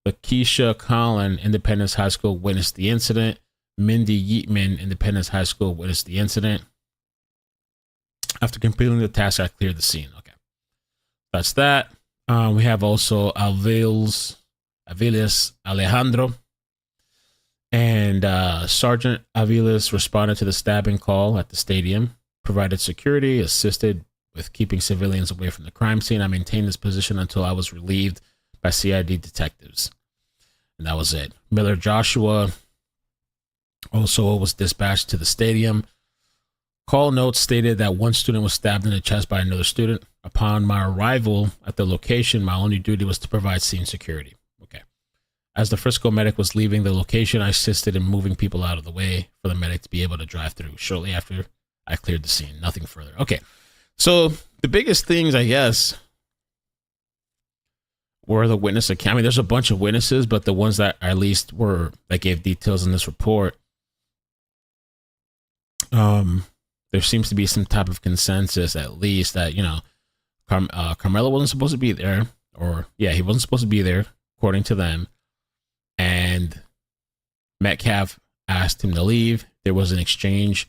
Lakeisha Collin, Independence High School, witnessed the incident. Mindy Yeatman, Independence High School, witnessed the incident. After completing the task, I cleared the scene. Okay. That's that. We have also Aviles Alejandro. And Sergeant Aviles responded to the stabbing call at the stadium, provided security, assisted with keeping civilians away from the crime scene. I maintained this position until I was relieved by CID detectives. And that was it. Miller Joshua also was dispatched to the stadium. Call notes stated that one student was stabbed in the chest by another student. Upon my arrival at the location, my only duty was to provide scene security. Okay. As the Frisco medic was leaving the location, I assisted in moving people out of the way for the medic to be able to drive through. Shortly after, I cleared the scene. Nothing further. Okay. So the biggest things, I guess, were the witness account. I mean, there's a bunch of witnesses, but the ones that at least were that gave details in this report, there seems to be some type of consensus, at least, that, you know, Karmelo wasn't supposed to be there, or yeah, he wasn't supposed to be there, according to them. And Metcalf asked him to leave. There was an exchange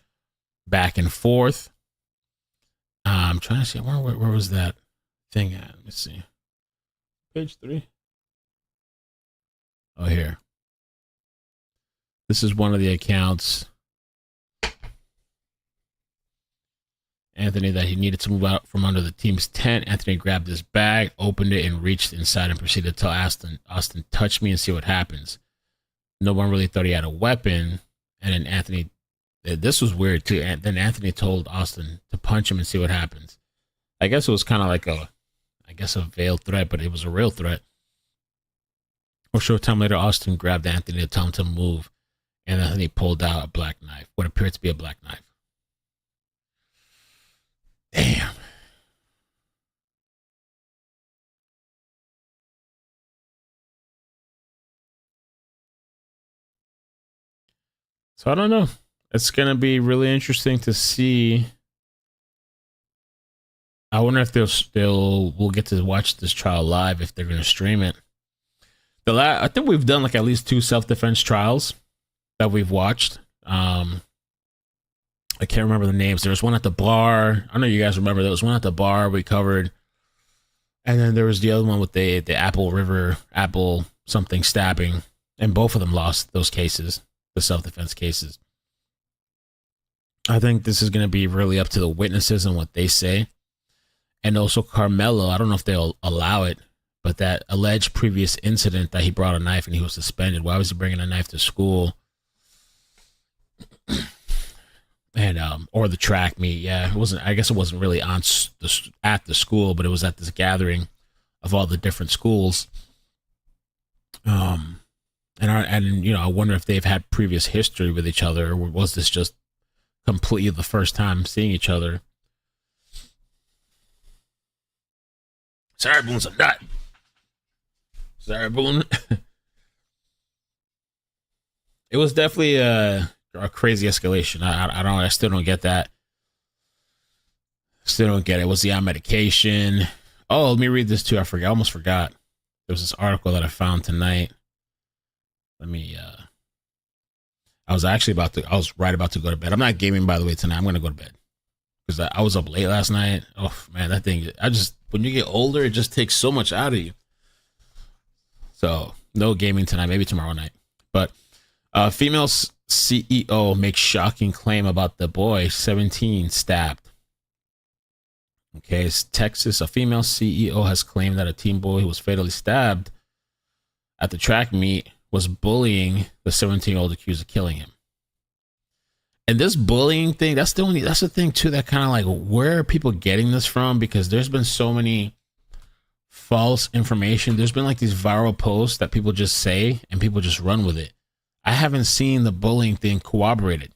back and forth. I'm trying to see where was that thing at? Let me see. Page 3. Oh, here. This is one of the accounts. Anthony, that he needed to move out from under the team's tent. Anthony grabbed his bag, opened it, and reached inside and proceeded to tell Austin, touch me and see what happens. No one really thought he had a weapon. And then Anthony, this was weird too. And then Anthony told Austin to punch him and see what happens. I guess it was kind of like a veiled threat, but it was a real threat. A short time later, Austin grabbed Anthony to tell him to move. And Anthony pulled out a black knife, what appeared to be a black knife. Damn. So I don't know. It's going to be really interesting to see. I wonder if we'll get to watch this trial live, if they're going to stream it. I think we've done like at least 2 self-defense trials that we've watched. I can't remember the names. There was one at the bar. I know you guys remember. There was one at the bar we covered. And then there was the other one with the Apple something stabbing. And both of them lost those cases, the self-defense cases. I think this is going to be really up to the witnesses and what they say. And also Karmelo, I don't know if they'll allow it, but that alleged previous incident that he brought a knife and he was suspended. Why was he bringing a knife to school? And or the track meet, yeah, it wasn't. I guess it wasn't really at the school, but it was at this gathering of all the different schools. And you know, I wonder if they've had previous history with each other, or was this just completely the first time seeing each other? Sorry, Boone's a nut. Sorry, Boone. It was definitely a crazy escalation. I still don't get that. Still don't get it. Was he on medication? Oh, let me read this too. I almost forgot. There was this article that I found tonight. I was right about to go to bed. I'm not gaming, by the way, tonight. I'm going to go to bed because I was up late last night. Oh man, that thing, when you get older, it just takes so much out of you. So no gaming tonight, maybe tomorrow night. But female CEO makes shocking claim about the boy 17 stabbed. Okay, it's Texas. A female CEO has claimed that a teen boy who was fatally stabbed at the track meet was bullying the 17-year-old accused of killing him. And this bullying thing, that's the thing too, that kind of like, where are people getting this from? Because there's been so many false information. There's been like these viral posts that people just say and people just run with it. I haven't seen the bullying thing corroborated.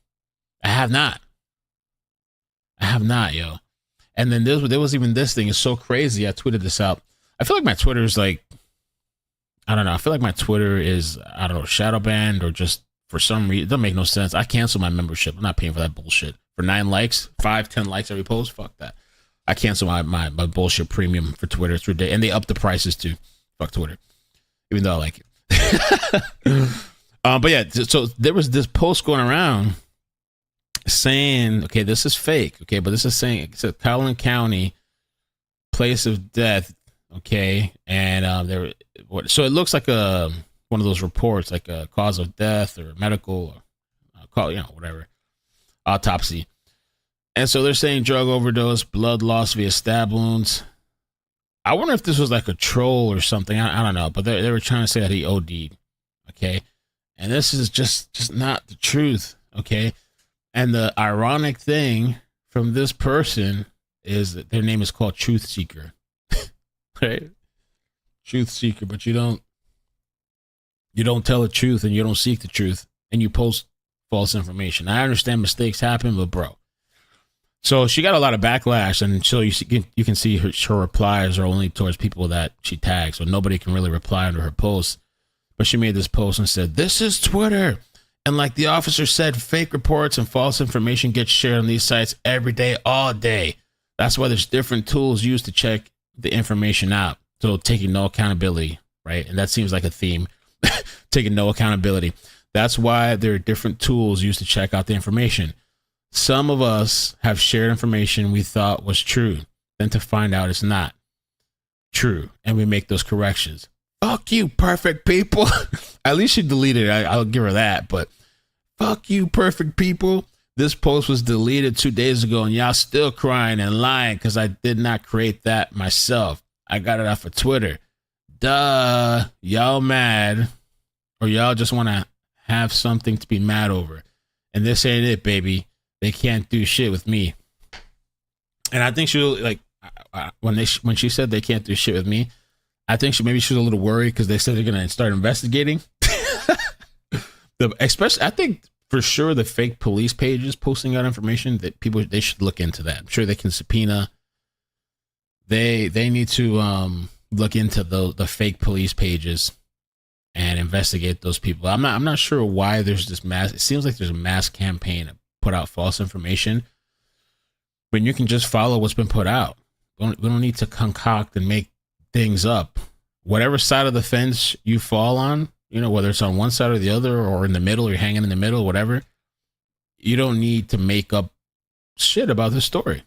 I have not, yo. And then there was even this thing. It's so crazy. I tweeted this out. I feel like my Twitter is like, I don't know. I feel like my Twitter is, I don't know, shadow banned, or just for some reason, it doesn't make no sense. I cancel my membership. I'm not paying for that bullshit. For 9 likes, 5, 10 likes every post, fuck that. I cancel my bullshit premium for Twitter. It's ridiculous. And they up the prices too. Fuck Twitter. Even though I like it. But yeah, so there was this post going around saying, okay, this is fake. Okay, but this is saying it's a Collin County place of death. Okay, and so it looks like one of those reports, like a cause of death or medical, whatever, autopsy. And so they're saying drug overdose, blood loss via stab wounds. I wonder if this was like a troll or something. I don't know, but they were trying to say that he OD'd. Okay, and this is just not the truth. Okay, and the ironic thing from this person is that their name is called Truth Seeker, right? Truth Seeker, but you don't tell the truth and you don't seek the truth and you post false information. I understand mistakes happen, but bro. So she got a lot of backlash, and so you can see her replies are only towards people that she tags, so nobody can really reply under her posts. But she made this post and said, "This is Twitter. And like the officer said, fake reports and false information gets shared on these sites every day, all day. That's why there's different tools used to check the information out. So taking no accountability, right? And that seems like a theme, taking no accountability. That's why there are different tools used to check out the information. Some of us have shared information we thought was true, then to find out it's not true, and we make those corrections. Fuck you, perfect people." At least she deleted it. I'll give her that. But fuck you, perfect people. This post was deleted 2 days ago, and y'all still crying and lying because I did not create that myself. I got it off of Twitter. Duh. Y'all mad, or y'all just want to have something to be mad over. And this ain't it, baby. They can't do shit with me. And I think she like when she said they can't do shit with me, I think she was a little worried because they said they're gonna start investigating. Especially, I think for sure the fake police pages posting out information that they should look into that. I'm sure they can subpoena. They need to look into the fake police pages and investigate those people. I'm not sure why there's this mass. It seems like there's a mass campaign to put out false information when you can just follow what's been put out. We don't need to concoct and make things up. Whatever side of the fence you fall on, whether it's on one side or the other or in the middle, you're hanging in the middle, whatever, you don't need to make up shit about this story.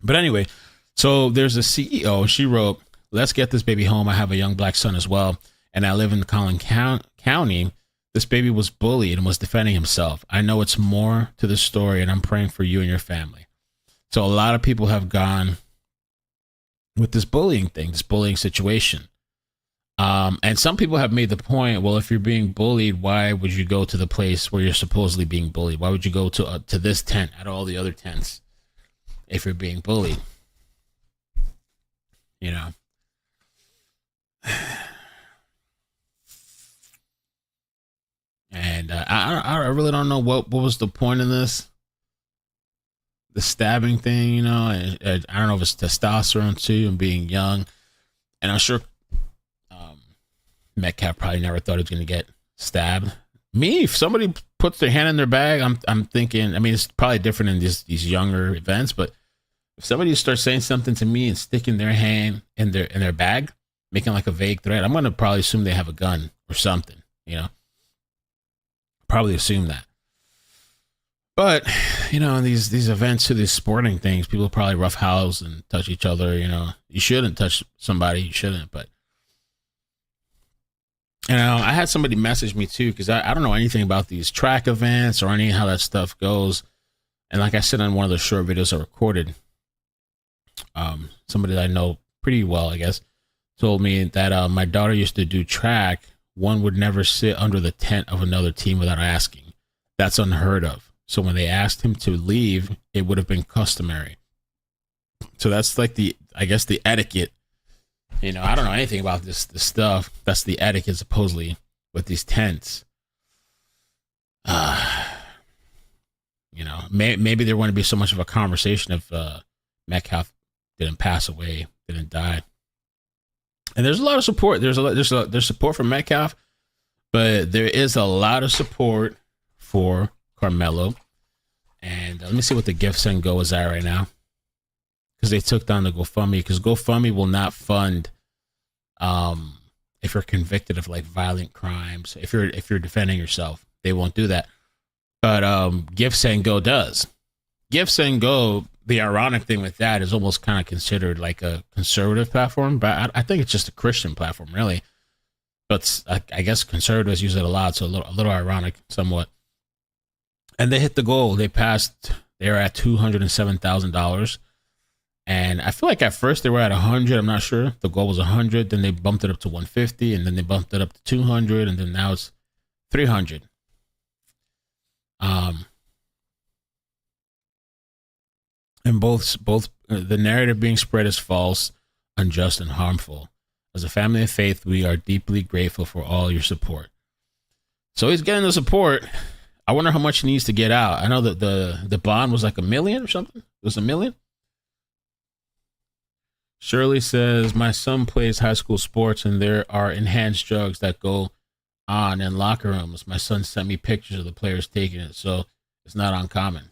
But anyway, so there's a CEO. She wrote, "Let's get this baby home. I have a young black son as well, and I live in Collin County. This baby was bullied and was defending himself. I know it's more to the story, and I'm praying for you and your family." So a lot of people have gone with this bullying thing, this bullying situation. And some people have made the point, well, if you're being bullied, why would you go to the place where you're supposedly being bullied? Why would you go to this tent out of all the other tents if you're being bullied? And I really don't know what was the point of this. The stabbing thing, I don't know if it's testosterone too and being young. And I'm sure Metcalf probably never thought he was going to get stabbed. Me, if somebody puts their hand in their bag, I'm thinking, I mean, it's probably different in these younger events, but if somebody starts saying something to me and sticking their hand in their bag, making like a vague threat, I'm going to probably assume they have a gun or something, Probably assume that. But, in these events, to these sporting things, people probably roughhouse and touch each other, You shouldn't touch somebody, you shouldn't, but I had somebody message me too, because I don't know anything about these track events or any how that stuff goes. And like I said on one of the short videos I recorded, somebody that I know pretty well, I guess, told me that my daughter used to do track. One would never sit under the tent of another team without asking. That's unheard of. So when they asked him to leave, it would have been customary. So that's like the etiquette. I don't know anything about this stuff. That's the etiquette supposedly with these tents. Maybe there wouldn't be so much of a conversation if Metcalf didn't pass away, didn't die. And there's a lot of support. There's support for Metcalf, but there is a lot of support for Karmelo. And let me see what the Give Send Go is at right now, because they took down the GoFundMe. Because GoFundMe will not fund if you're convicted of like violent crimes. If you're defending yourself, they won't do that. But Give Send Go does. Give Send Go. The ironic thing with that is almost kind of considered like a conservative platform, but I think it's just a Christian platform, really. But I guess conservatives use it a lot, so a little ironic, somewhat. And they hit the goal. They passed. They were at $207,000, and I feel like at first they were at 100. I'm not sure. The goal was 100. Then they bumped it up to 150, and then they bumped it up to 200, and then now it's 300. And both the narrative being spread is false, unjust, and harmful. As a family of faith, we are deeply grateful for all your support. So he's getting the support. I wonder how much he needs to get out. I know that the bond was like $1 million or something. It was $1 million. Shirley says, my son plays high school sports and there are enhanced drugs that go on in locker rooms. My son sent me pictures of the players taking it, so it's not uncommon.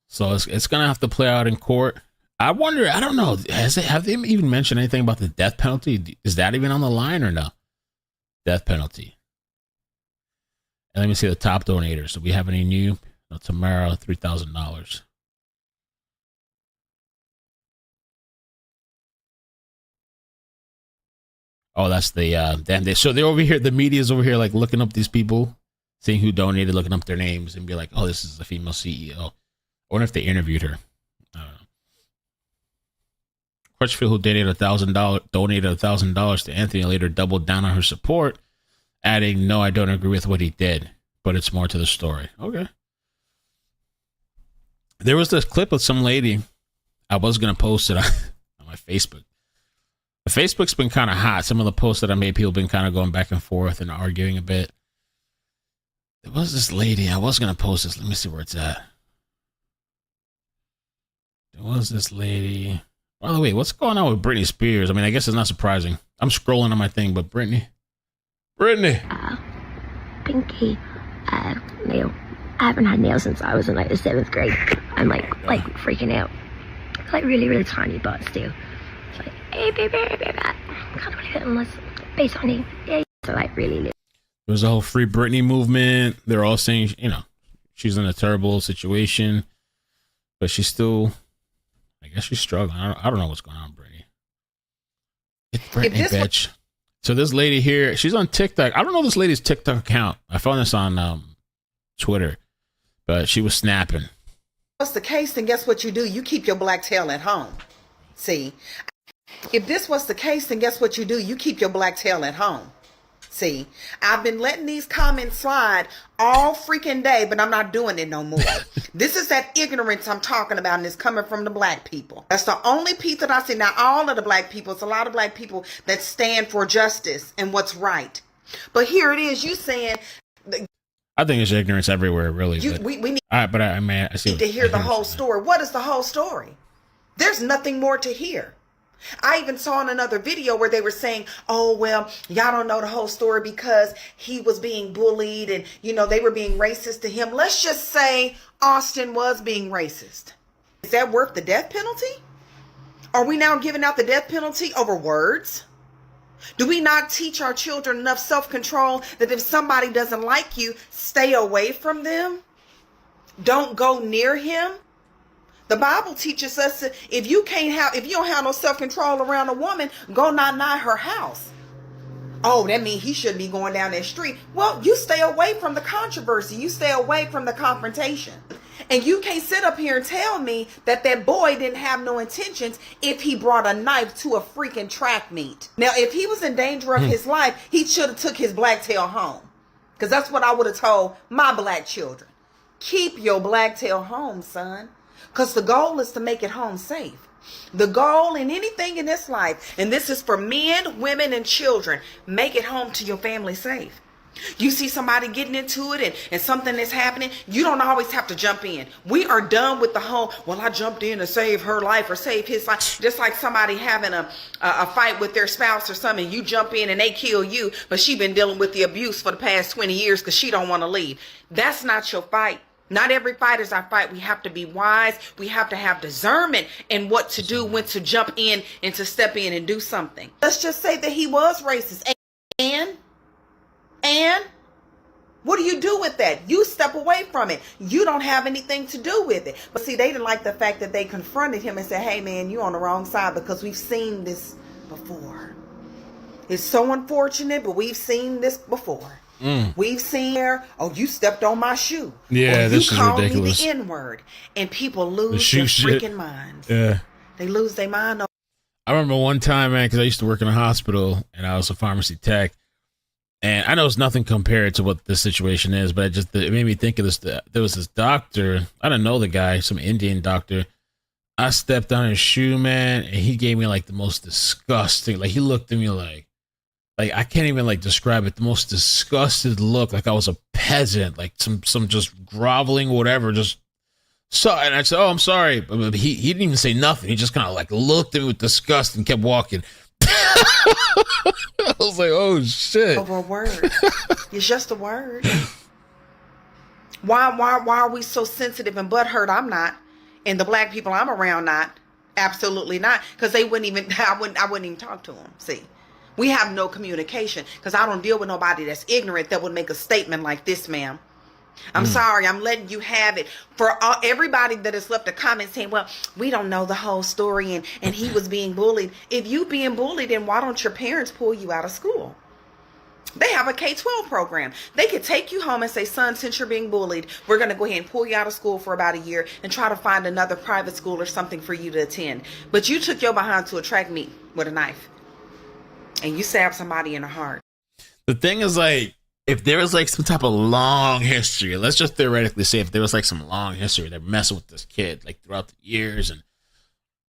So it's going to have to play out in court. I wonder, I don't know, have they even mentioned anything about the death penalty? Is that even on the line or no? Death penalty. And let me see the top donators. Do we have any new? No, tomorrow, $3,000. Oh, that's the damn. So they're over here. The media's over here, like looking up these people, seeing who donated, looking up their names, and be like, "Oh, this is a female CEO." I wonder if they interviewed her. I don't know. Crutchfield, who donated $1,000 to Anthony, later doubled down on her support, adding, "No, I don't agree with what he did, but it's more to the story." Okay. There was this clip of some lady. I was gonna post it on my Facebook. Facebook's been kind of hot. Some of the posts that I made, people have been kind of going back and forth and arguing a bit. There was this lady. I was going to post this. Let me see where it's at. There was this lady. By the way, what's going on with Britney Spears? I mean, I guess it's not surprising. I'm scrolling on my thing, but Britney. Pinky nail. I haven't had nails since I was in like the 7th grade. I'm like freaking out. Like really tiny, but still. It's like, hey, baby, I can't believe it unless based on you. Yeah, so like really. There's a whole Free Britney movement. They're all saying, you know, she's in a terrible situation, but she's still, I guess she's struggling. I don't know what's going on, Britney. It's Britney, bitch. So this lady here, she's on TikTok. I don't know this lady's TikTok account. I found this on Twitter, but she was snapping. What's the case, then guess what you do? You keep your black tail at home. See? If this was the case, then guess what you do? You keep your black tail at home. See, I've been letting these comments slide all freaking day, but I'm not doing it no more. This is that ignorance I'm talking about, and it's coming from the black people. That's the only piece that I see. Now, all of the black people, it's a lot of black people that stand for justice and what's right. But here it is, you saying... I think it's ignorance everywhere, really. We need I see to hear the whole story. What is the whole story? There's nothing more to hear. I even saw in another video where they were saying, oh, well, y'all don't know the whole story because he was being bullied and, you know, they were being racist to him. Let's just say Austin was being racist. Is that worth the death penalty? Are we now giving out the death penalty over words? Do we not teach our children enough self-control that if somebody doesn't like you, stay away from them? Don't go near him? The Bible teaches us that if you don't have no self-control around a woman, go not nigh her house. Oh, that means he shouldn't be going down that street. Well, you stay away from the controversy. You stay away from the confrontation. And you can't sit up here and tell me that that boy didn't have no intentions if he brought a knife to a freaking track meet. Now, if he was in danger of his life, he should have took his black tail home. Because that's what I would have told my black children. Keep your black tail home, son. Because the goal is to make it home safe. The goal in anything in this life, and this is for men, women, and children, make it home to your family safe. You see somebody getting into it and something is happening, you don't always have to jump in. We are done with the whole, well, I jumped in to save her life or save his life. Just like somebody having a fight with their spouse or something, you jump in and they kill you, but she been dealing with the abuse for the past 20 years because she don't want to leave. That's not your fight. Not every fight is our fight. We have to be wise. We have to have discernment in what to do, when to jump in and to step in and do something. Let's just say that he was racist. And what do you do with that? You step away from it. You don't have anything to do with it. But see, they didn't like the fact that they confronted him and said, hey, man, you're on the wrong side, because we've seen this before. It's so unfortunate, but we've seen this before. We've seen there, oh, you stepped on my shoe. Yeah, this is ridiculous. You called me the N-word. And people lose their freaking minds. Yeah. They lose their mind. I remember one time, man, because I used to work in a hospital and I was a pharmacy tech. And I know it's nothing compared to what the situation is, but it made me think of this. There was this doctor. I don't know the guy, some Indian doctor. I stepped on his shoe, man, and he gave me like the most disgusting. Like he looked at me like I can't even like describe it. The most disgusted look, like I was a peasant, like some just groveling whatever. Just so, and I said, "Oh, I'm sorry," but he didn't even say nothing. He just kind of like looked at me with disgust and kept walking. I was like, oh shit. Over a word. It's just a word. Why are we so sensitive and butthurt? I'm not. And the black people I'm around not. Absolutely not. Because they wouldn't even, I wouldn't even talk to them. See, we have no communication because I don't deal with nobody that's ignorant that would make a statement like this, ma'am. I'm sorry, I'm letting you have it. For everybody that has left a comment saying, well, we don't know the whole story and he was being bullied. If you being bullied, then why don't your parents pull you out of school? They have a K-12 program. They could take you home and say, son, since you're being bullied, we're going to go ahead and pull you out of school for about a year and try to find another private school or something for you to attend. But you took your behind to a track meet with a knife and you stabbed somebody in the heart. The thing is, like, if there was like some type of long history, let's just theoretically say if there was like some long history, they're messing with this kid like throughout the years and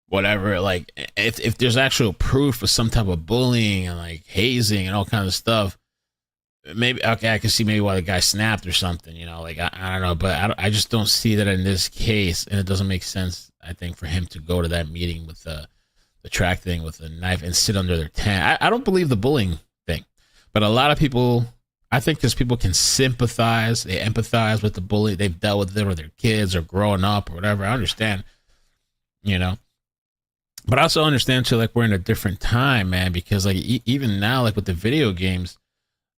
whatever, like if there's actual proof of some type of bullying and like hazing and all kinds of stuff, maybe, okay, I can see maybe why the guy snapped or something, you know, like I don't know, but I just don't see that in this case, and it doesn't make sense, I think, for him to go to that meeting with the track thing with a knife and sit under their tent. I don't believe the bullying thing, but a lot of people, I think, because people can sympathize, they empathize with the bully, they've dealt with them or their kids or growing up or whatever. I understand, you know, but I also understand too, like we're in a different time, man, because like even now, like with the video games,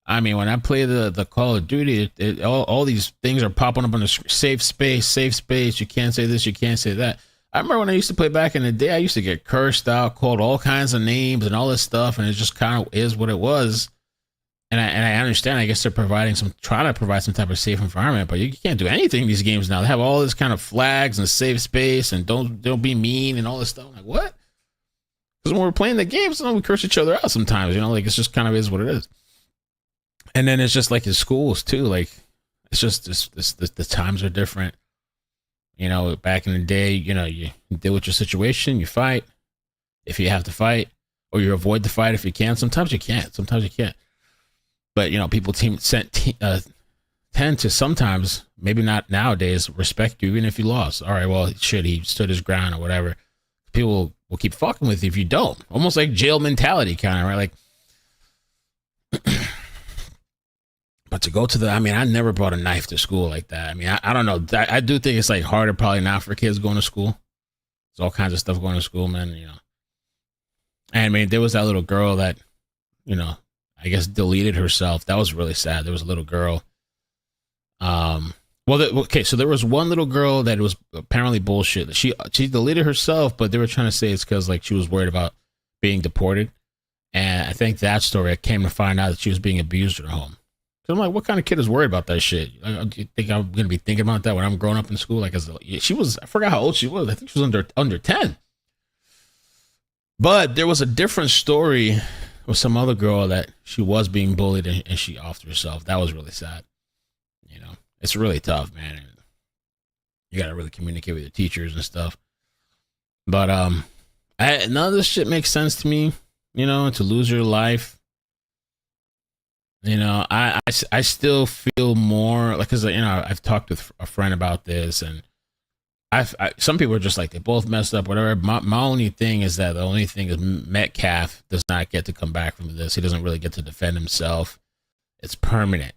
I mean, when I play the Call of Duty, all these things are popping up on the safe space. You can't say this, you can't say that. I remember when I used to play back in the day, I used to get cursed out, called all kinds of names and all this stuff, and it just kind of is what it was. And I understand, I guess they're trying to provide some type of safe environment, but you can't do anything in these games now. They have all this kind of flags and safe space and don't be mean and all this stuff. I'm like, what? Because when we're playing the games, we curse each other out sometimes, you know, like it's just kind of is what it is. And then it's just like in schools too, like it's just the times are different. You know, back in the day, you know, you deal with your situation, you fight if you have to fight, or you avoid the fight if you can. Sometimes you can't. But, you know, people tend to sometimes, maybe not nowadays, respect you even if you lost. All right, well, shit, he stood his ground or whatever. People will keep fucking with you if you don't. Almost like jail mentality kind of, right? Like, but to go to I mean, I never brought a knife to school like that. I mean, I don't know. I do think it's like harder probably now for kids going to school. There's all kinds of stuff going to school, man, you know. And I mean, there was that little girl that, you know, I guess deleted herself. That was really sad. There was a little girl. So there was one little girl that was apparently bullshit. She deleted herself, but they were trying to say it's because like she was worried about being deported. And I think that story, I came to find out that she was being abused at her home. So I'm like, what kind of kid is worried about that shit? Do you think I'm going to be thinking about that when I'm growing up in school? Like, I forgot how old she was. I think she was under 10. But there was a different story with some other girl that she was being bullied and she offed herself. That was really sad. You know, it's really tough, man. And you got to really communicate with your teachers and stuff. But none of this shit makes sense to me, you know, to lose your life. You know, I still feel more like, because, you know, I've talked with a friend about this, and some people are just like, they both messed up, whatever. My only thing is that the only thing is Metcalf does not get to come back from this. He doesn't really get to defend himself. It's permanent.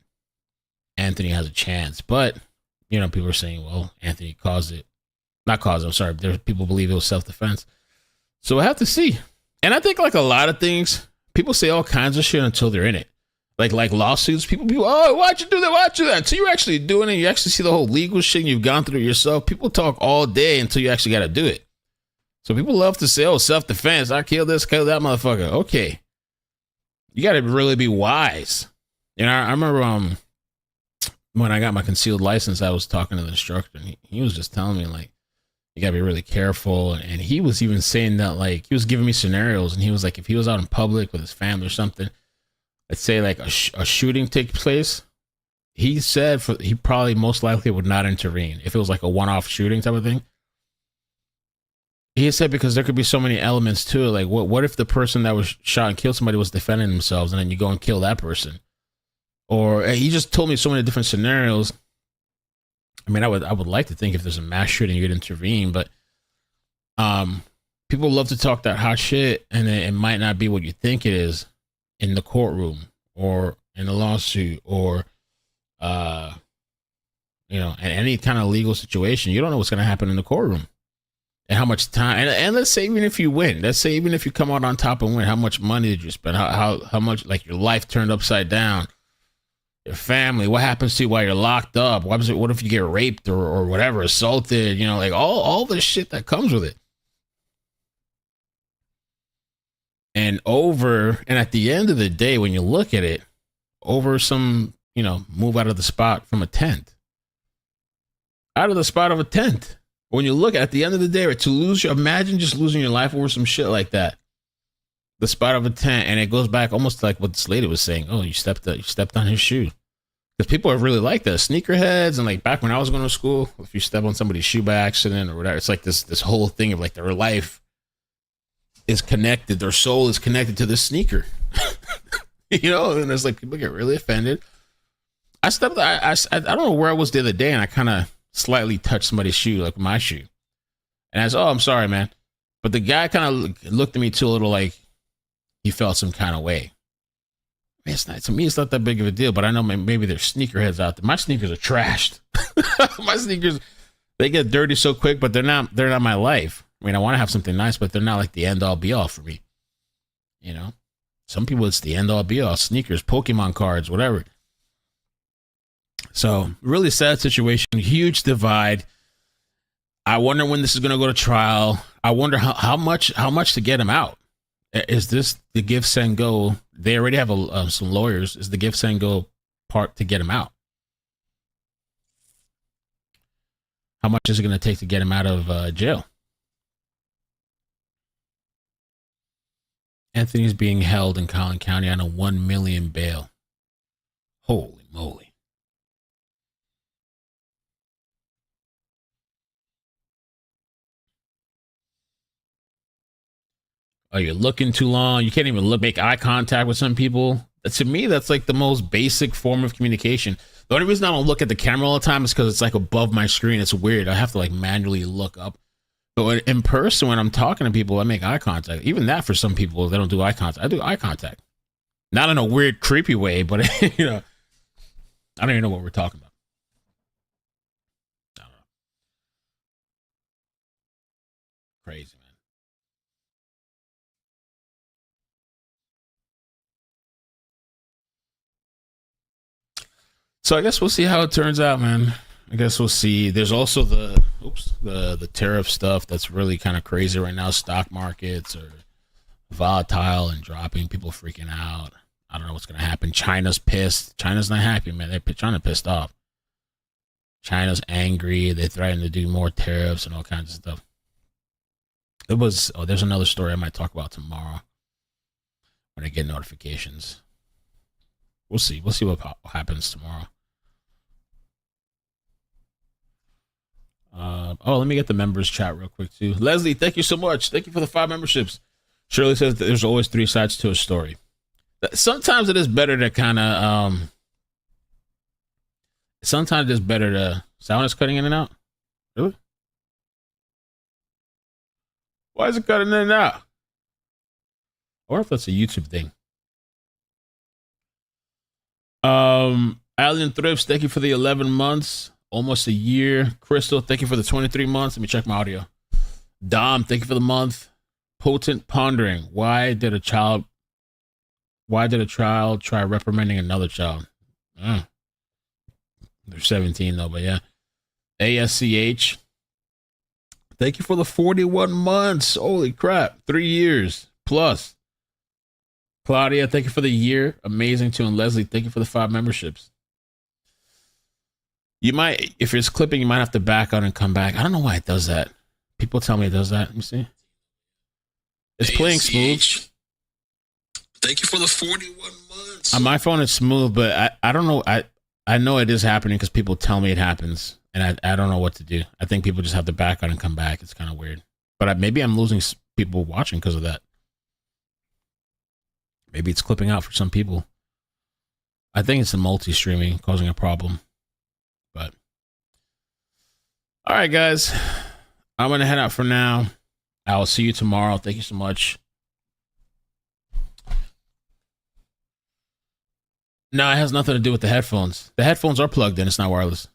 Anthony has a chance, but, you know, people are saying, well, Anthony caused it. Not caused it, I'm sorry. There people believe it was self-defense. So I have to see. And I think like a lot of things, people say all kinds of shit until they're in it. Like lawsuits, people, oh, why'd you do that? Why'd you do that? Until you're actually doing it, you actually see the whole legal shit and you've gone through it yourself. People talk all day until you actually got to do it. So people love to say, oh, self-defense. I killed this, killed that motherfucker. Okay. You got to really be wise. You know, I remember when I got my concealed license, I was talking to the instructor, and he was just telling me, like, you got to be really careful. And he was even saying that, like, he was giving me scenarios, and he was like, if he was out in public with his family or something, let's say like a shooting takes place, he said he probably most likely would not intervene if it was like a one-off shooting type of thing. He said because there could be so many elements to it. Like what if the person that was shot and killed somebody was defending themselves and then you go and kill that person? Or he just told me so many different scenarios. I mean, I would like to think if there's a mass shooting, you'd intervene, but people love to talk that hot shit, and it might not be what you think it is in the courtroom or in a lawsuit or, you know, in any kind of legal situation. You don't know what's going to happen in the courtroom and how much time. And let's say even if you win, let's say even if you come out on top and win, how much money did you spend? How much, like, your life turned upside down? Your family, what happens to you while you're locked up? What if you get raped or whatever, assaulted? You know, like all the shit that comes with it. And at the end of the day, when you look at it, over some, you know, move out of the spot from a tent. Out of the spot of a tent. When you look at the end of the day, imagine just losing your life over some shit like that. The spot of a tent, and it goes back almost like what this lady was saying. Oh, you stepped on his shoe. Because people are really like that. Sneakerheads, and like back when I was going to school, if you step on somebody's shoe by accident or whatever, it's like this whole thing of like their life is connected, their soul is connected to this sneaker. You know, and it's like people get really offended. I don't know where I was the other day, and I kind of slightly touched somebody's shoe, like my shoe. And I said, "Oh, I'm sorry, man." But the guy kind of looked at me too, a little like he felt some kind of way. Man, to me, it's not that big of a deal, but I know maybe there's sneakerheads out there. My sneakers are trashed. My sneakers, they get dirty so quick, but they're not my life. I mean, I want to have something nice, but they're not like the end all be all for me. You know, some people, it's the end all be all. Sneakers, Pokemon cards, whatever. So really sad situation, huge divide. I wonder when this is going to go to trial. I wonder how much to get him out. Is this the give, send, go? They already have some lawyers. Is the give, send, go part to get him out? How much is it going to take to get him out of jail? Anthony's being held in Collin County on a $1 million bail. Holy moly. Oh, you're looking too long. You can't even make eye contact with some people. To me, that's like the most basic form of communication. The only reason I don't look at the camera all the time is because it's like above my screen. It's weird. I have to like manually look up. But in person, when I'm talking to people, I make eye contact. Even that, for some people, they don't do eye contact. I do eye contact. Not in a weird, creepy way, but, you know, I don't even know what we're talking about. I don't know. Crazy, man. So I guess we'll see how it turns out, man. I guess we'll see. There's also the tariff stuff that's really kind of crazy right now. Stock markets are volatile and dropping. People freaking out. I don't know what's going to happen. China's pissed. China's not happy, man. China pissed off. China's angry. They're threatening to do more tariffs and all kinds of stuff. There's another story I might talk about tomorrow when I get notifications. We'll see. We'll see what happens tomorrow. Let me get the members chat real quick too. Leslie, thank you so much. Thank you for the 5 memberships. Shirley says that there's always 3 sides to a story. Sometimes it is better to kind of sometimes it's better to sound is cutting in and out. Really? Why is it cutting in and out? I wonder if that's a YouTube thing. Alien Thrifts, thank you for the 11 months. Almost a year. Crystal, thank you for the 23 months. Let me check my audio. Dom, thank you for the month. Potent Pondering. Why did a child try reprimanding another child? They're 17 though, but yeah. ASCH. Thank you for the 41 months. Holy crap. 3 years plus. Claudia, thank you for the year. Amazing too. And Leslie, thank you for the 5 memberships. You might, if it's clipping, you might have to back out and come back. I don't know why it does that. People tell me it does that. Let me see. It's playing smooth. Thank you for the 41 months. On my phone, it's smooth, but I don't know. I know it is happening because people tell me it happens, and I don't know what to do. I think people just have to back out and come back. It's kind of weird. But maybe I'm losing people watching because of that. Maybe it's clipping out for some people. I think it's the multi-streaming causing a problem. But all right, guys, I'm going to head out for now. I will see you tomorrow. Thank you so much. No, it has nothing to do with the headphones. The headphones are plugged in. It's not wireless.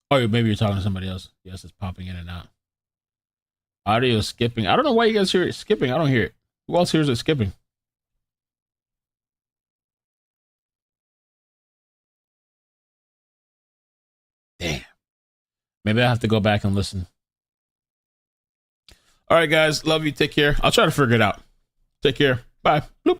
Oh, maybe you're talking to somebody else. Yes, it's popping in and out. Audio skipping. I don't know why you guys hear it skipping. I don't hear it. Who else hears it skipping? Damn. Maybe I have to go back and listen. All right, guys. Love you. Take care. I'll try to figure it out. Take care. Bye. Bloop.